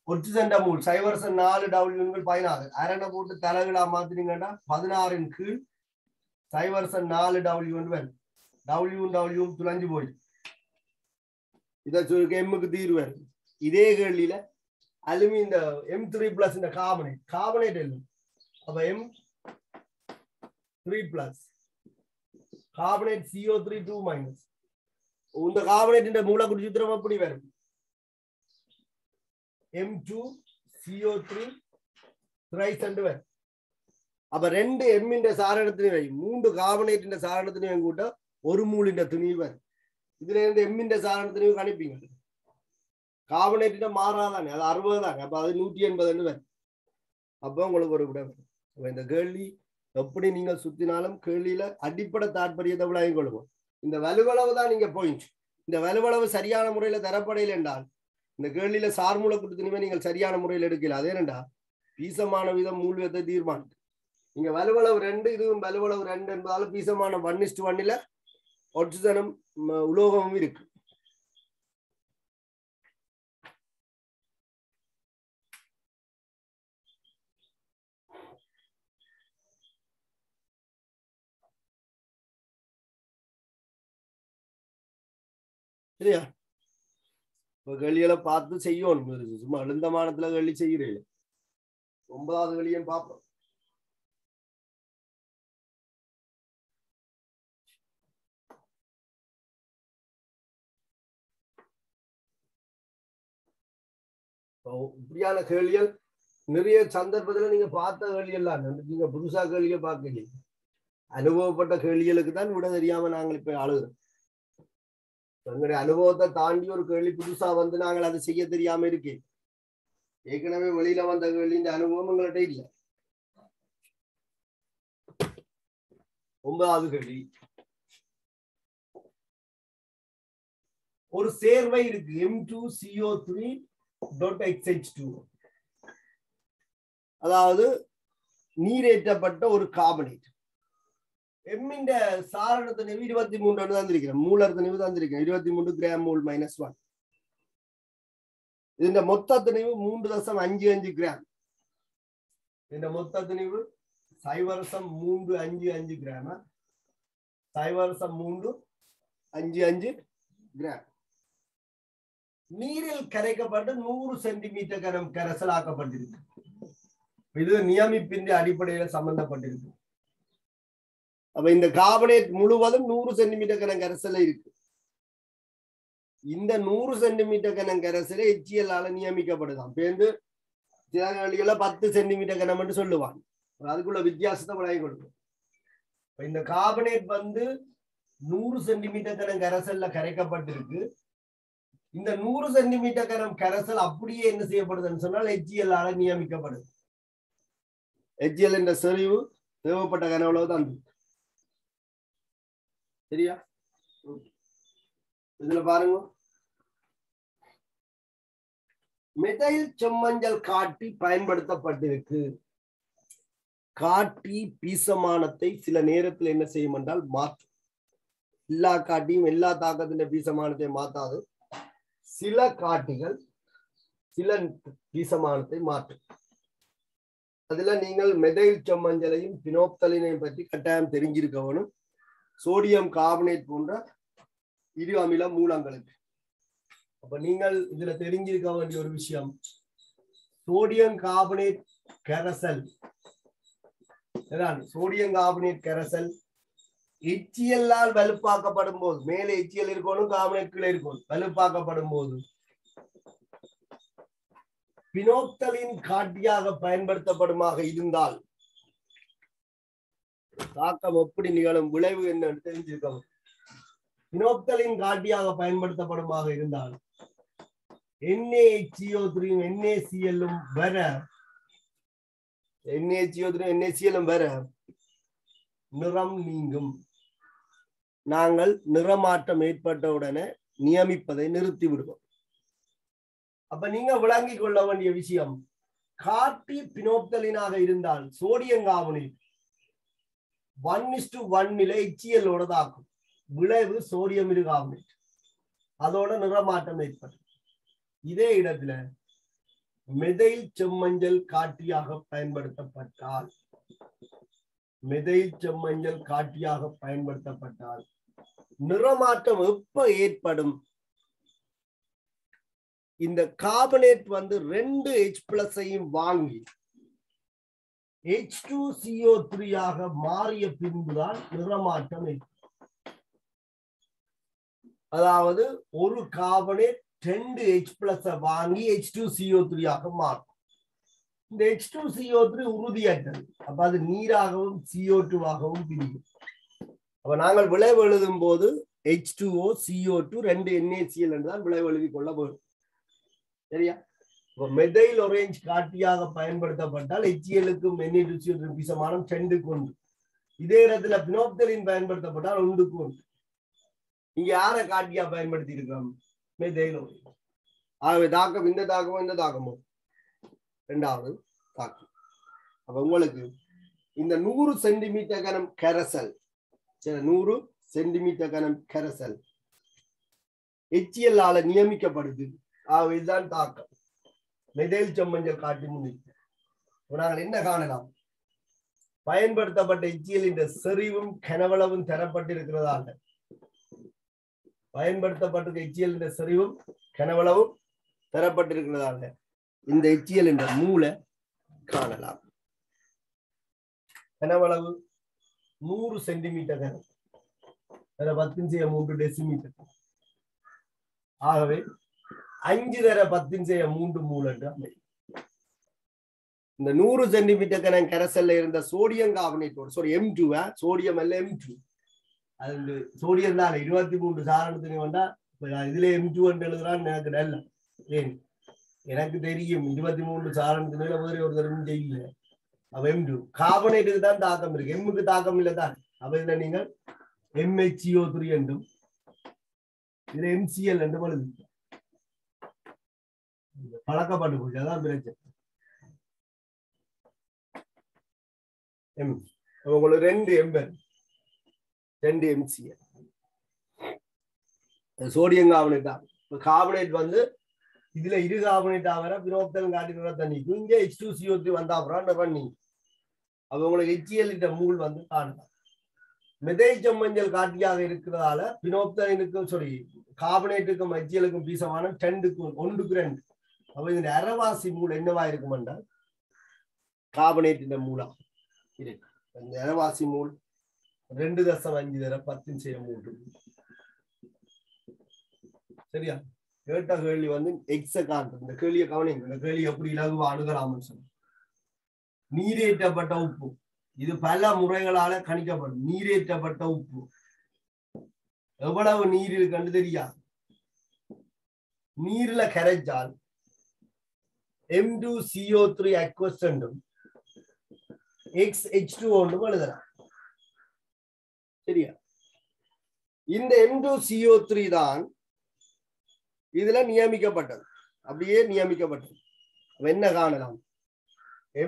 ஒட்சிஜன் மூல் 0.4 W into 16. அரணை போட்டு தலைகளா மாத்தினீங்கன்னா 16 கீழ் 0.4 W into W துளைஞ்சு போய் இதை எம்முக்கு தீர்வு. இதே கேள்வியில அலுமி இந்த M3+ இந்த கார்பனேட் எழுதும். அப்ப M3+ கார்பனேட் CO3 2- இந்த கார்பனேட் மூலக்கூறு சூத்திரம் அப்படி வரும் M2CO3 thrice and வரும். அப்ப 2 M இன் சாரணத்தினையும் 3 கார்பனேட்டின் சாரணத்தினையும் கூட்ட ஒரு மூலின் திணிவு வரும். இதுல இருந்து M இன் சாரணத்தினையும் கணிப்பீங்க. கார்பனேட்டின மாறாதானே, அது 60 தானே. அப்ப அது 180 வரும். அப்ப உங்களுக்கு ஒரு விட வரும். இந்த கேள்வி எப்படி நீங்க சுத்தினாலும் கேள்வியில அடிப்படை தாற்பயத்தை விளங்கிக் கொள்ளுவோம். இந்த வலுவளவு தான் நீங்க பாயிண்ட். இந்த வலுவளவு சரியான முறையில தரப்படையில் என்றால் இந்த கேள்வியில சார்மூல கூட்டு திணிவை நீங்கள் சரியான முறையில் எடுக்கல. அதே என்னண்டா பீசமான வீதம் மூல்வியத்தை தீர்மானம். இங்க வலுவளவு 2, இதுவும் வலுவளவு 2 என்பதால பீசமான 1:1 ஆக்சிஜனும் உலோகமும் இருக்கு. சரியா? இப்ப கேள்விகளை பார்த்து செய்யணும். சும்மா எழுந்தமானத்துல கேள்வி செய்கிறீங்க. 9வது கேள்வியும் பார்ப்போம். இப்படியான கேள்விகள் நிறைய சந்தர்ப்பத்துல நீங்க பார்த்த கேள்வியெல்லாம் நீங்க புதுசா கேள்வியை பார்க்கல. அனுபவப்பட்ட கேள்விகளுக்கு தான் விட தெரியாம நாங்கள் இப்ப அழுகிறோம். எங்களுடைய அனுபவத்தை தாண்டி ஒரு கேள்வி புதுசா வந்து நாங்கள் அதை செய்ய தெரியாம இருக்கேன். ஏற்கனவே வெளியில வந்த கேள்வி அனுபவம் எங்கள்கிட்ட இல்லை. 9வது கேள்வி. ஒரு சேர்வை இருக்கு M2CO3.XH2. அதாவது நீரேற்றப்பட்ட ஒரு கார்பனேட். எம்மின் சாரண நினைவு 23 தந்திருக்கிறேன். மூலர் நினைவு தந்திருக்கிறேன் 23 கிராம் மோல் -1. ഇതിന്റെ மொத்த நினைவு 3.55 கிராம். ഇതിന്റെ மொத்த நினைவு 0.355 கிராம். 0.355 கிராம். நீரில் கரைக்கப்பட்டு 100 சென்டிமீட்டர் கனம் கரைசலாக்கப்பட்டிருக்கு. இது நியமிப்பின் அடிப்படையில் சம்பந்தப்பட்டிருக்கு. அப்ப இந்த கார்பனேட் முழுவதும் 100 சென்டிமீட்டர் கனம் கரைசல இருக்கு. இந்த 100 சென்டிமீட்டர் கனம் கரைசல HCl ஆல நியமிக்கப்படுதான். பேருந்து சில வழிகள 10 சென்டிமீட்டர் கனம் என்று சொல்லுவாங்க. அதுக்குள்ள வித்தியாசத்தை விளங்கி கொடுக்கும். இந்த கார்பனேட் வந்து 100 சென்டிமீட்டர் கனம் கரைசல்ல கரைக்கப்பட்டிருக்கு. இந்த 100 சென்டிமீட்டர் கனம் கரைசல் அப்படியே என்ன செய்யப்படுதுன்னு சொன்னால் HCl ஆல நியமிக்கப்படுது. HCl என்ற செறிவு தேவைப்பட்ட கனவுளவு தான். சரியா? இதுல பாருங்க, மெதைல் செம்மஞ்சள் காட்டி பயன்படுத்தப்பட்டிருக்கு. காட்டி பீசமானத்தை சில நேரத்தில் என்ன செய்யும் என்றால் மாற்றும். எல்லா காட்டியும் எல்லா தாக்கத்தின் பீசமானத்தை மாத்தாது. சில காட்டிகள் சில பீசமானத்தை மாற்றும். அதுல நீங்கள் மெதைல் செம்மஞ்சளையும் பினோப்தலினையும் பற்றி கட்டாயம் தெரிஞ்சிருக்கணும். சோடியம் கார்பனேட் போன்ற இரு அமில மூலங்களுக்கு. அப்ப நீங்கள் இதுல தெரிஞ்சிருக்க வேண்டிய ஒரு விஷயம், சோடியம் கார்பனேட் கரைசல், சோடியம் கார்பனேட் கரைசல் HCl ஆல் வலுப்பாக்கப்படும் போது, மேலே HCl இருக்கணும், கார்பனேட் கீழே இருக்கணும், வலுப்பாக்கப்படும் போது பினோப்தலின் காட்டியாக பயன்படுத்தப்படுமாக இருந்தால் தாக்கம் எப்படி நிகழும், விளைவு என்ன தெரிஞ்சிருக்கணும். பினோப்தலின் காட்டியாக பயன்படுத்தப்படுமாக இருந்தால் NaHCO3 NaCl வர, NaHCO3 NaCl வர நிறம் நீங்கும். நாங்கள் நிறமாற்றம் ஏற்பட்டவுடனே நியமிப்பதை நிறுத்தி விடுவோம். அப்ப நீங்க விளங்கிக் கொள்ள வேண்டிய விஷயம், காட்டி பினோப்தலினாக இருந்தால் சோடியம் கார்பனேட் 1:1 HCl ஓட தாக்கும். விளைவு சோடியம் கார்பனேட், அதோட நிறமாற்றம் ஏற்படும். இதே இடத்துல மெதைல் செம்மஞ்சள் காட்டியாக பயன்படுத்தப்பட்டால், மெதைல் செம்மஞ்சள் காட்டியாக பயன்படுத்தப்பட்டால் நிறமாற்றம் எப்ப ஏற்படும்? இந்த கார்பனேட் வந்து 2 H+ வாங்கி H2CO3 ஆக மாறிய பின்புதான் நிறமாற்றம் ஏற்படும். அதாவது ஒரு கார்பனேட் 2 H+ வாங்கி H2CO3 ஆக மாறும். இந்த H2CO3 உறுதியற்றது. அப்ப அது நீராகவும் CO2 ஆகவும் பிரியும். அப்ப நாங்கள் விளைவு எழுதும் போது H2O CO2 2 NaCl என்றுதான் விளைவு எழுதி கொள்ள வேண்டும். சரியா? மெதைல் ஆரஞ்சு காட்டியாக பயன்படுத்தப்பட்டால் HCl-க்கும் Na2CO3 பீசமானம் 2க்கு 1. இதே இடத்துல பினோப்தலின் பயன்படுத்தப்பட்டால் 1க்கு 1. இங்க யாரை காட்டியா பயன்படுத்தி இருக்கிறோம்? Methyl orange. ஆகவே தாக்கம் இந்த தாக்கமோ இந்த தாக்கமோ இரண்டாவது தாக்கம். அப்ப உங்களுக்கு இந்த 100 சென்டிமீட்டர் கனம் கரைசல், 100 சென்டிமீட்டர் கனம் கரைசல் HCl ஆல நியமிக்கப்படுது. ஆகவே இதுதான் தாக்கம். மெதைல் செம்மஞ்சள் காட்டி முன்னிட்டு நாங்கள் என்ன காணலாம்? பயன்படுத்தப்பட்ட HCl இந்த செறிவும் கனவளவும் தரப்பட்டிருக்கிறதால, பயன்படுத்தப்பட்ட HCl இந்த செறிவும் கனவளவும் தரப்பட்டிருக்கிறதால இந்த HCl என்ற மூலை காணலாம். கனவளவு 100 சென்டிமீட்டர் கனம், 10⁻³ டெசிமீட்டர். ஆகவே 5⁻10⁻³ மூல் என்று அமையும். இந்த 100 சென்டிமீட்டர் கனம் கரைசல்ல இருந்த சோடியம் கார்பனேட்டோட, M2, சோடியம் அல்ல M2, அது சோடியம் தான் 23 சாரணத்துக்கு வந்தா இதுல M2 என்று எழுதுறான்னு எனக்கு நல்ல ஏன் எனக்கு தெரியும் 23 சாரணத்துக்கு மேல வேற ஒரு தரம் செய்யல. அப்ப M2 கார்பனேட்டுக்கு தான் தாக்கம் இருக்கு, எம்முக்கு தாக்கம் இல்லை தான். அப்ப இதுல நீங்கள் MHCO3 என்றும் இதுல MCl என்றும் எழுது. பழக்கப்பட்டு போச்சு, அதான் பிரச்சனை. உங்களுக்கு 2 M 2 MCl சோடியம் கார்பனேட் தான். கார்பனேட் வந்து இதுல இரு கார்பனேட் ஆகிற பினோப்தன் காட்டின தண்ணி இங்க H2CO3 வந்தா அப்புறம் பண்ணி அப்ப உங்களுக்கு HCl மூல் வந்து காணலாம். மெதைச்சம் மஞ்சள் காட்டியாக இருக்கிறதால பினோப்தனுக்கும் கார்பனேட்டுக்கும் HCl-க்கும் பீசமான 10க்கு 1க்கு 2. அப்ப இந்த அரைவாசி மூல் என்னவா இருக்கும் என்றால் கார்பனேட்டின் மூலா இருக்கு. இந்த அரைவாசி மூல் 2.5 தர 10⁻3. சரியா? கேட்ட கேள்வி வந்து எக்ஸ காண்றது. இந்த கேள்வியை கவனிங்க. இந்த கேள்வி எப்படி இலகுவா அணுகலாம்னு சொன்ன நீரேற்றப்பட்ட உப்பு இது பல முறைகளால கணிக்கப்படும். நீரேற்றப்பட்ட உப்பு எவ்வளவு நீர் இருக்குன்னு தெரியாது. நீர்ல கரைச்சால் M2CO3 அக்வஸ்டன்டும் XH2O எழுதலாம். சரியா? இந்த M2CO3 தான் இதுல நியமிக்கப்பட்டது. அப்படியே நியமிக்கப்பட்டது. என்ன காணலாம்?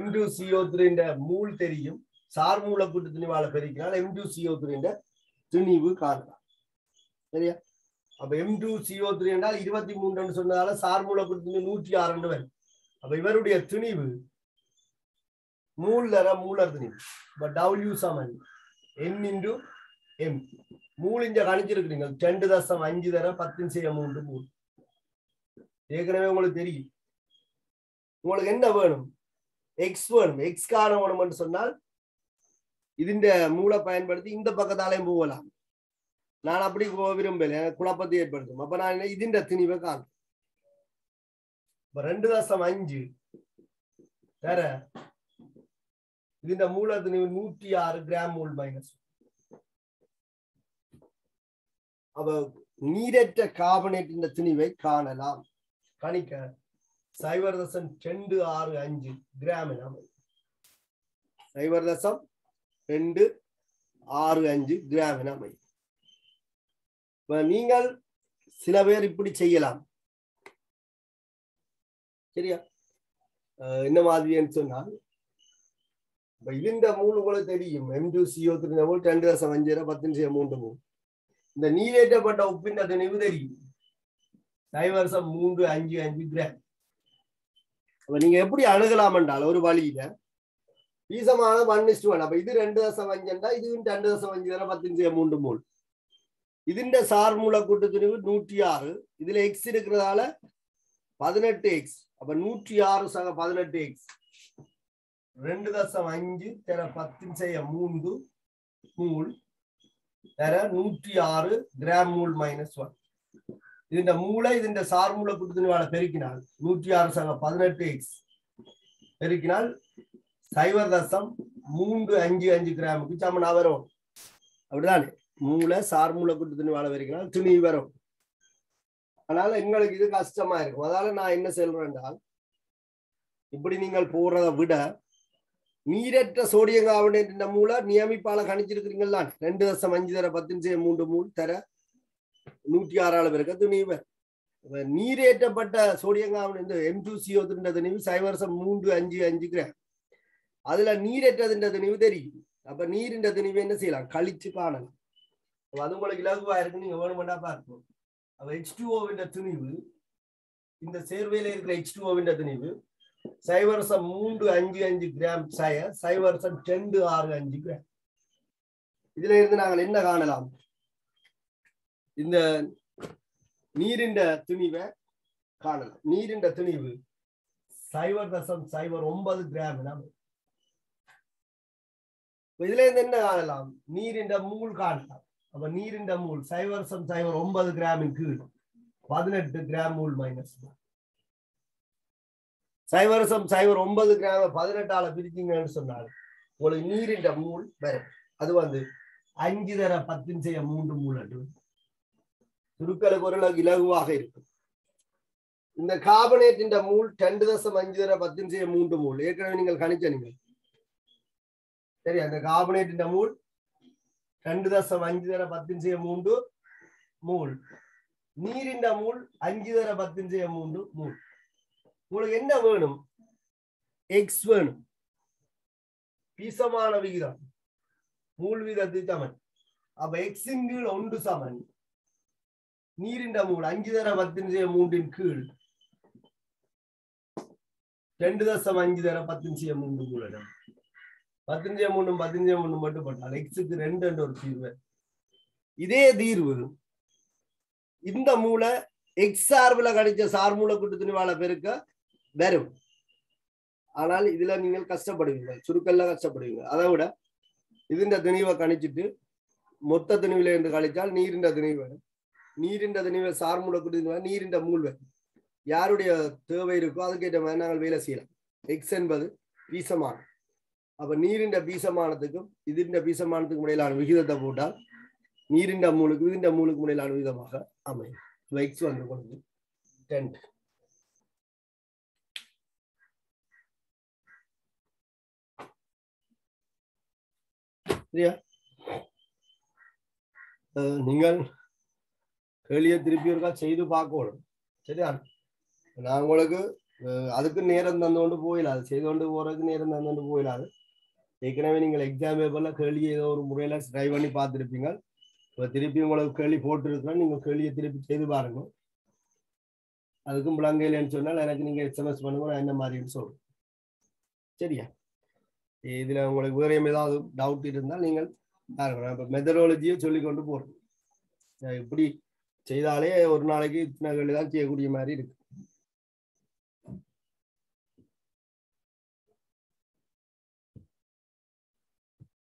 M2CO3 மூல் தெரியும். சார் மூலக்கூட்டு திணிவால பெருக்கினால் M2CO3 திணிவு காணலாம். சரியா? அப்ப M2CO3 என்றால் 23 சொன்னதால சார் மூலக்கூட்டு திணிவு 106 வரும். அப்ப இவருடைய திணிவு மூலர் திணிவு. W சமன் N into M. மூல் இங்க கணிச்சிருக்கிறீங்க 2.5 தர 10⁻3 மூல். ஏற்கனவே உங்களுக்கு தெரியும். உங்களுக்கு என்ன வேணும்? எக்ஸ் வேணும். எக்ஸ் காண வேணும் சொன்னால் இதுண்ட மூளை பயன்படுத்தி இந்த பக்கத்தாலையும் போகலாம். நான் அப்படி போக விரும்பல, குழப்பத்தை ஏற்படுத்தும். அப்ப நான் இதுண்ட திணிவை காணும். 2.5 வேற இதுண்ட மூல திணிவு 106 கிராம் மூல் மைனஸ். அப்ப நீரற்ற கார்பனேட்டின் திணிவை காணலாம். கணிக்க 0.265 கிராம் என அமையும். 0.265 கிராம் என அமையும். நீங்கள் சில பேர் இப்படி செய்யலாம். சரியா? என்ன மாதிரின்னு சொன்னால் இந்த மூணு கூட தெரியும். M2CO3 மூல் 2.5 10⁻3 மூல். இந்த நீரேற்றப்பட்ட உப்பின் திணிவு தெரியும் 0.355 கிராம். நீங்க எப்படி அணுகலாம் என்றால் ஒரு வழியில பீசமான 1:1. அப்ப இது 2.5 இது 2.5 10⁻3 மூல். இதுண்ட சார் மூலக்கூட்டு திணிவு 106. இதுல எக்ஸ் இருக்கிறதால 18x. அப்ப 106 சக 18x 2.5 தர 10⁻3 மூல் தர 106 கிராம் மூல் -1. இதுண்ட மூளை இதுண்ட சார் மூலக்கூட்டு திணிவால பெருக்கினால் 106 சக 18x பெருக்கினால் 0.355 கிராமுக்கு சமனா வரும். அப்படிதானே? மூளை சார் மூலக்கூட்டு திணிவால பெருக்கினால் திணிவு வரும். அதனால எங்களுக்கு இது கஷ்டமா இருக்கும். அதனால நான் என்ன சொல்றேன் என்றால் இப்படி நீங்கள் போறதை விட நீரற்ற சோடியம் கார்பனேட் மூல நியமிப்பால கணிச்சிருக்கிறீங்களா 2.5 தர 10⁻3 மூல் தர 106 பேருக்கு திணிவு. நீரேற்றப்பட்ட சோடியம் கார்பனேட் M2CO3 திணிவு 0.355 கிராம். அதுல நீரேற்றதின் திணிவு தெரியும். அப்ப நீரின் திணிவு என்ன செய்யலாம்? கழிச்சு காணலாம். அது உங்களுக்கு இலகுவா இருக்கு. நீங்க வேணுமெண்டா பார்க்கணும். அப்ப H2O திணிவு இந்த சேர்வையில இருக்கிற H2O திணிவு 0.355 கிராம் 0.265 கிராம். இதுல இருந்து நாங்கள் என்ன காணலாம்? இந்த நீரின் திணிவை காணலாம். நீரின் திணிவு 0.09 கிராம். இதுல இருந்து என்ன காணலாம்? நீரின் மூல் காணலாம். அப்ப நீரின் மூல் 0.09 கிராமின் கீழ் 18 கிராம் மூல் -1. 0.09 கிராம் 18 பிரித்தீங்கன்னு சொன்னால் உங்களுக்கு நீரின் மூல் வரும். அது வந்து 5 தர 10⁻3 மூல். சுருக்களுக்கு ஒரு இலகுவாக இருக்கும். இந்த கார்பனேட்டின் மூல் 2.5 தர 10⁻3 மூல். ஏற்கனவே நீங்கள் கணிச்ச நீங்கள் சரி. அந்த கார்பனேட்டின் மூல் 2.5 தர 10⁻3 மூல். நீரின் மூல் 5 தர 10⁻3 மூல். உங்களுக்கு என்ன வேணும்? எக்ஸ் வேணும். பீசமான விகிதம் மூல் வீதத்தை சமன். அப்ப எக்ஸின் கீழ் 1 சமன் நீரின் மூல் 5 தர 10 கீழ் 2.5 தர 10 கூட 15 மட்டும் போட்டால் எக்ஸுக்கு 2 என்ற ஒரு தீர்வு. இதே தீர்வு இந்த மூளை எக்ஸ் சார்புல கணிச்ச சார்மூல கூட்டு திணிவால பெருக்க வரும். ஆனால் இதுல நீங்கள் கஷ்டப்படுவீங்க, சுருக்கல்ல கஷ்டப்படுவீங்க. அதை விட இதுன்ற திணிவை கணிச்சிட்டு மொத்த திணிவில இருந்து கழிச்சால் நீரின்ற திணிவு வரும். நீரின்ற திணிவை சார்மூல கூட்டு திணிவா நீரின்ற மூல் வரும். யாருடைய தேவை இருக்கோ அதுக்கேற்ற மாதிரி நாங்கள் வேலை செய்யலாம். எக்ஸ் என்பது பீசமானம். அப்ப நீரின்ற பீசமானத்துக்கும் இதுன்ற பீசமானத்துக்கும் இடையிலான விகிதத்தை போட்டால் நீரின்ற மூலுக்கு இதுன்ற மூலுக்கு இடையிலான விகிதமாக அமையும். எக்ஸ் வந்து கொண்டு 10. சரியா? நீங்கள் கேள்வியை திருப்பி இருக்கா செய்து பார்க்கணும். சரியா? நான் உங்களுக்கு அதுக்கு நேரம் தந்தோண்டு போயிடாது, செய்து கொண்டு போறதுக்கு நேரம் தந்தோண்டு போயிடாது. ஏற்கனவே நீங்கள் எக்ஸாம் பேப்பர்ல கேள்வி ஏதோ ஒரு முறையில ட்ரை பண்ணி பார்த்துருப்பீங்க. இப்போ திருப்பி உங்களுக்கு கேள்வி போட்டுருக்கோம், நீங்க கேள்வியை திருப்பி செய்து பாருங்க. அதுக்கும் விளங்கலைன்னு சொன்னால் எனக்கு நீங்க எஸ்எம்எஸ் பண்ணுங்க, நான் என்ன மாதிரின்னு சொல்றேன். சரியா? இதுல உங்களுக்கு வேற ஏதாவது டவுட் இருந்தால் நீங்கள் பாருங்க. இப்போ மெத்தடாலஜியை சொல்லி கொண்டு போறோம். இப்படி செய்தாலே ஒரு நாளைக்கு இத்தனை கேள்வி தான் செய்யக்கூடிய மாதிரி இருக்கு.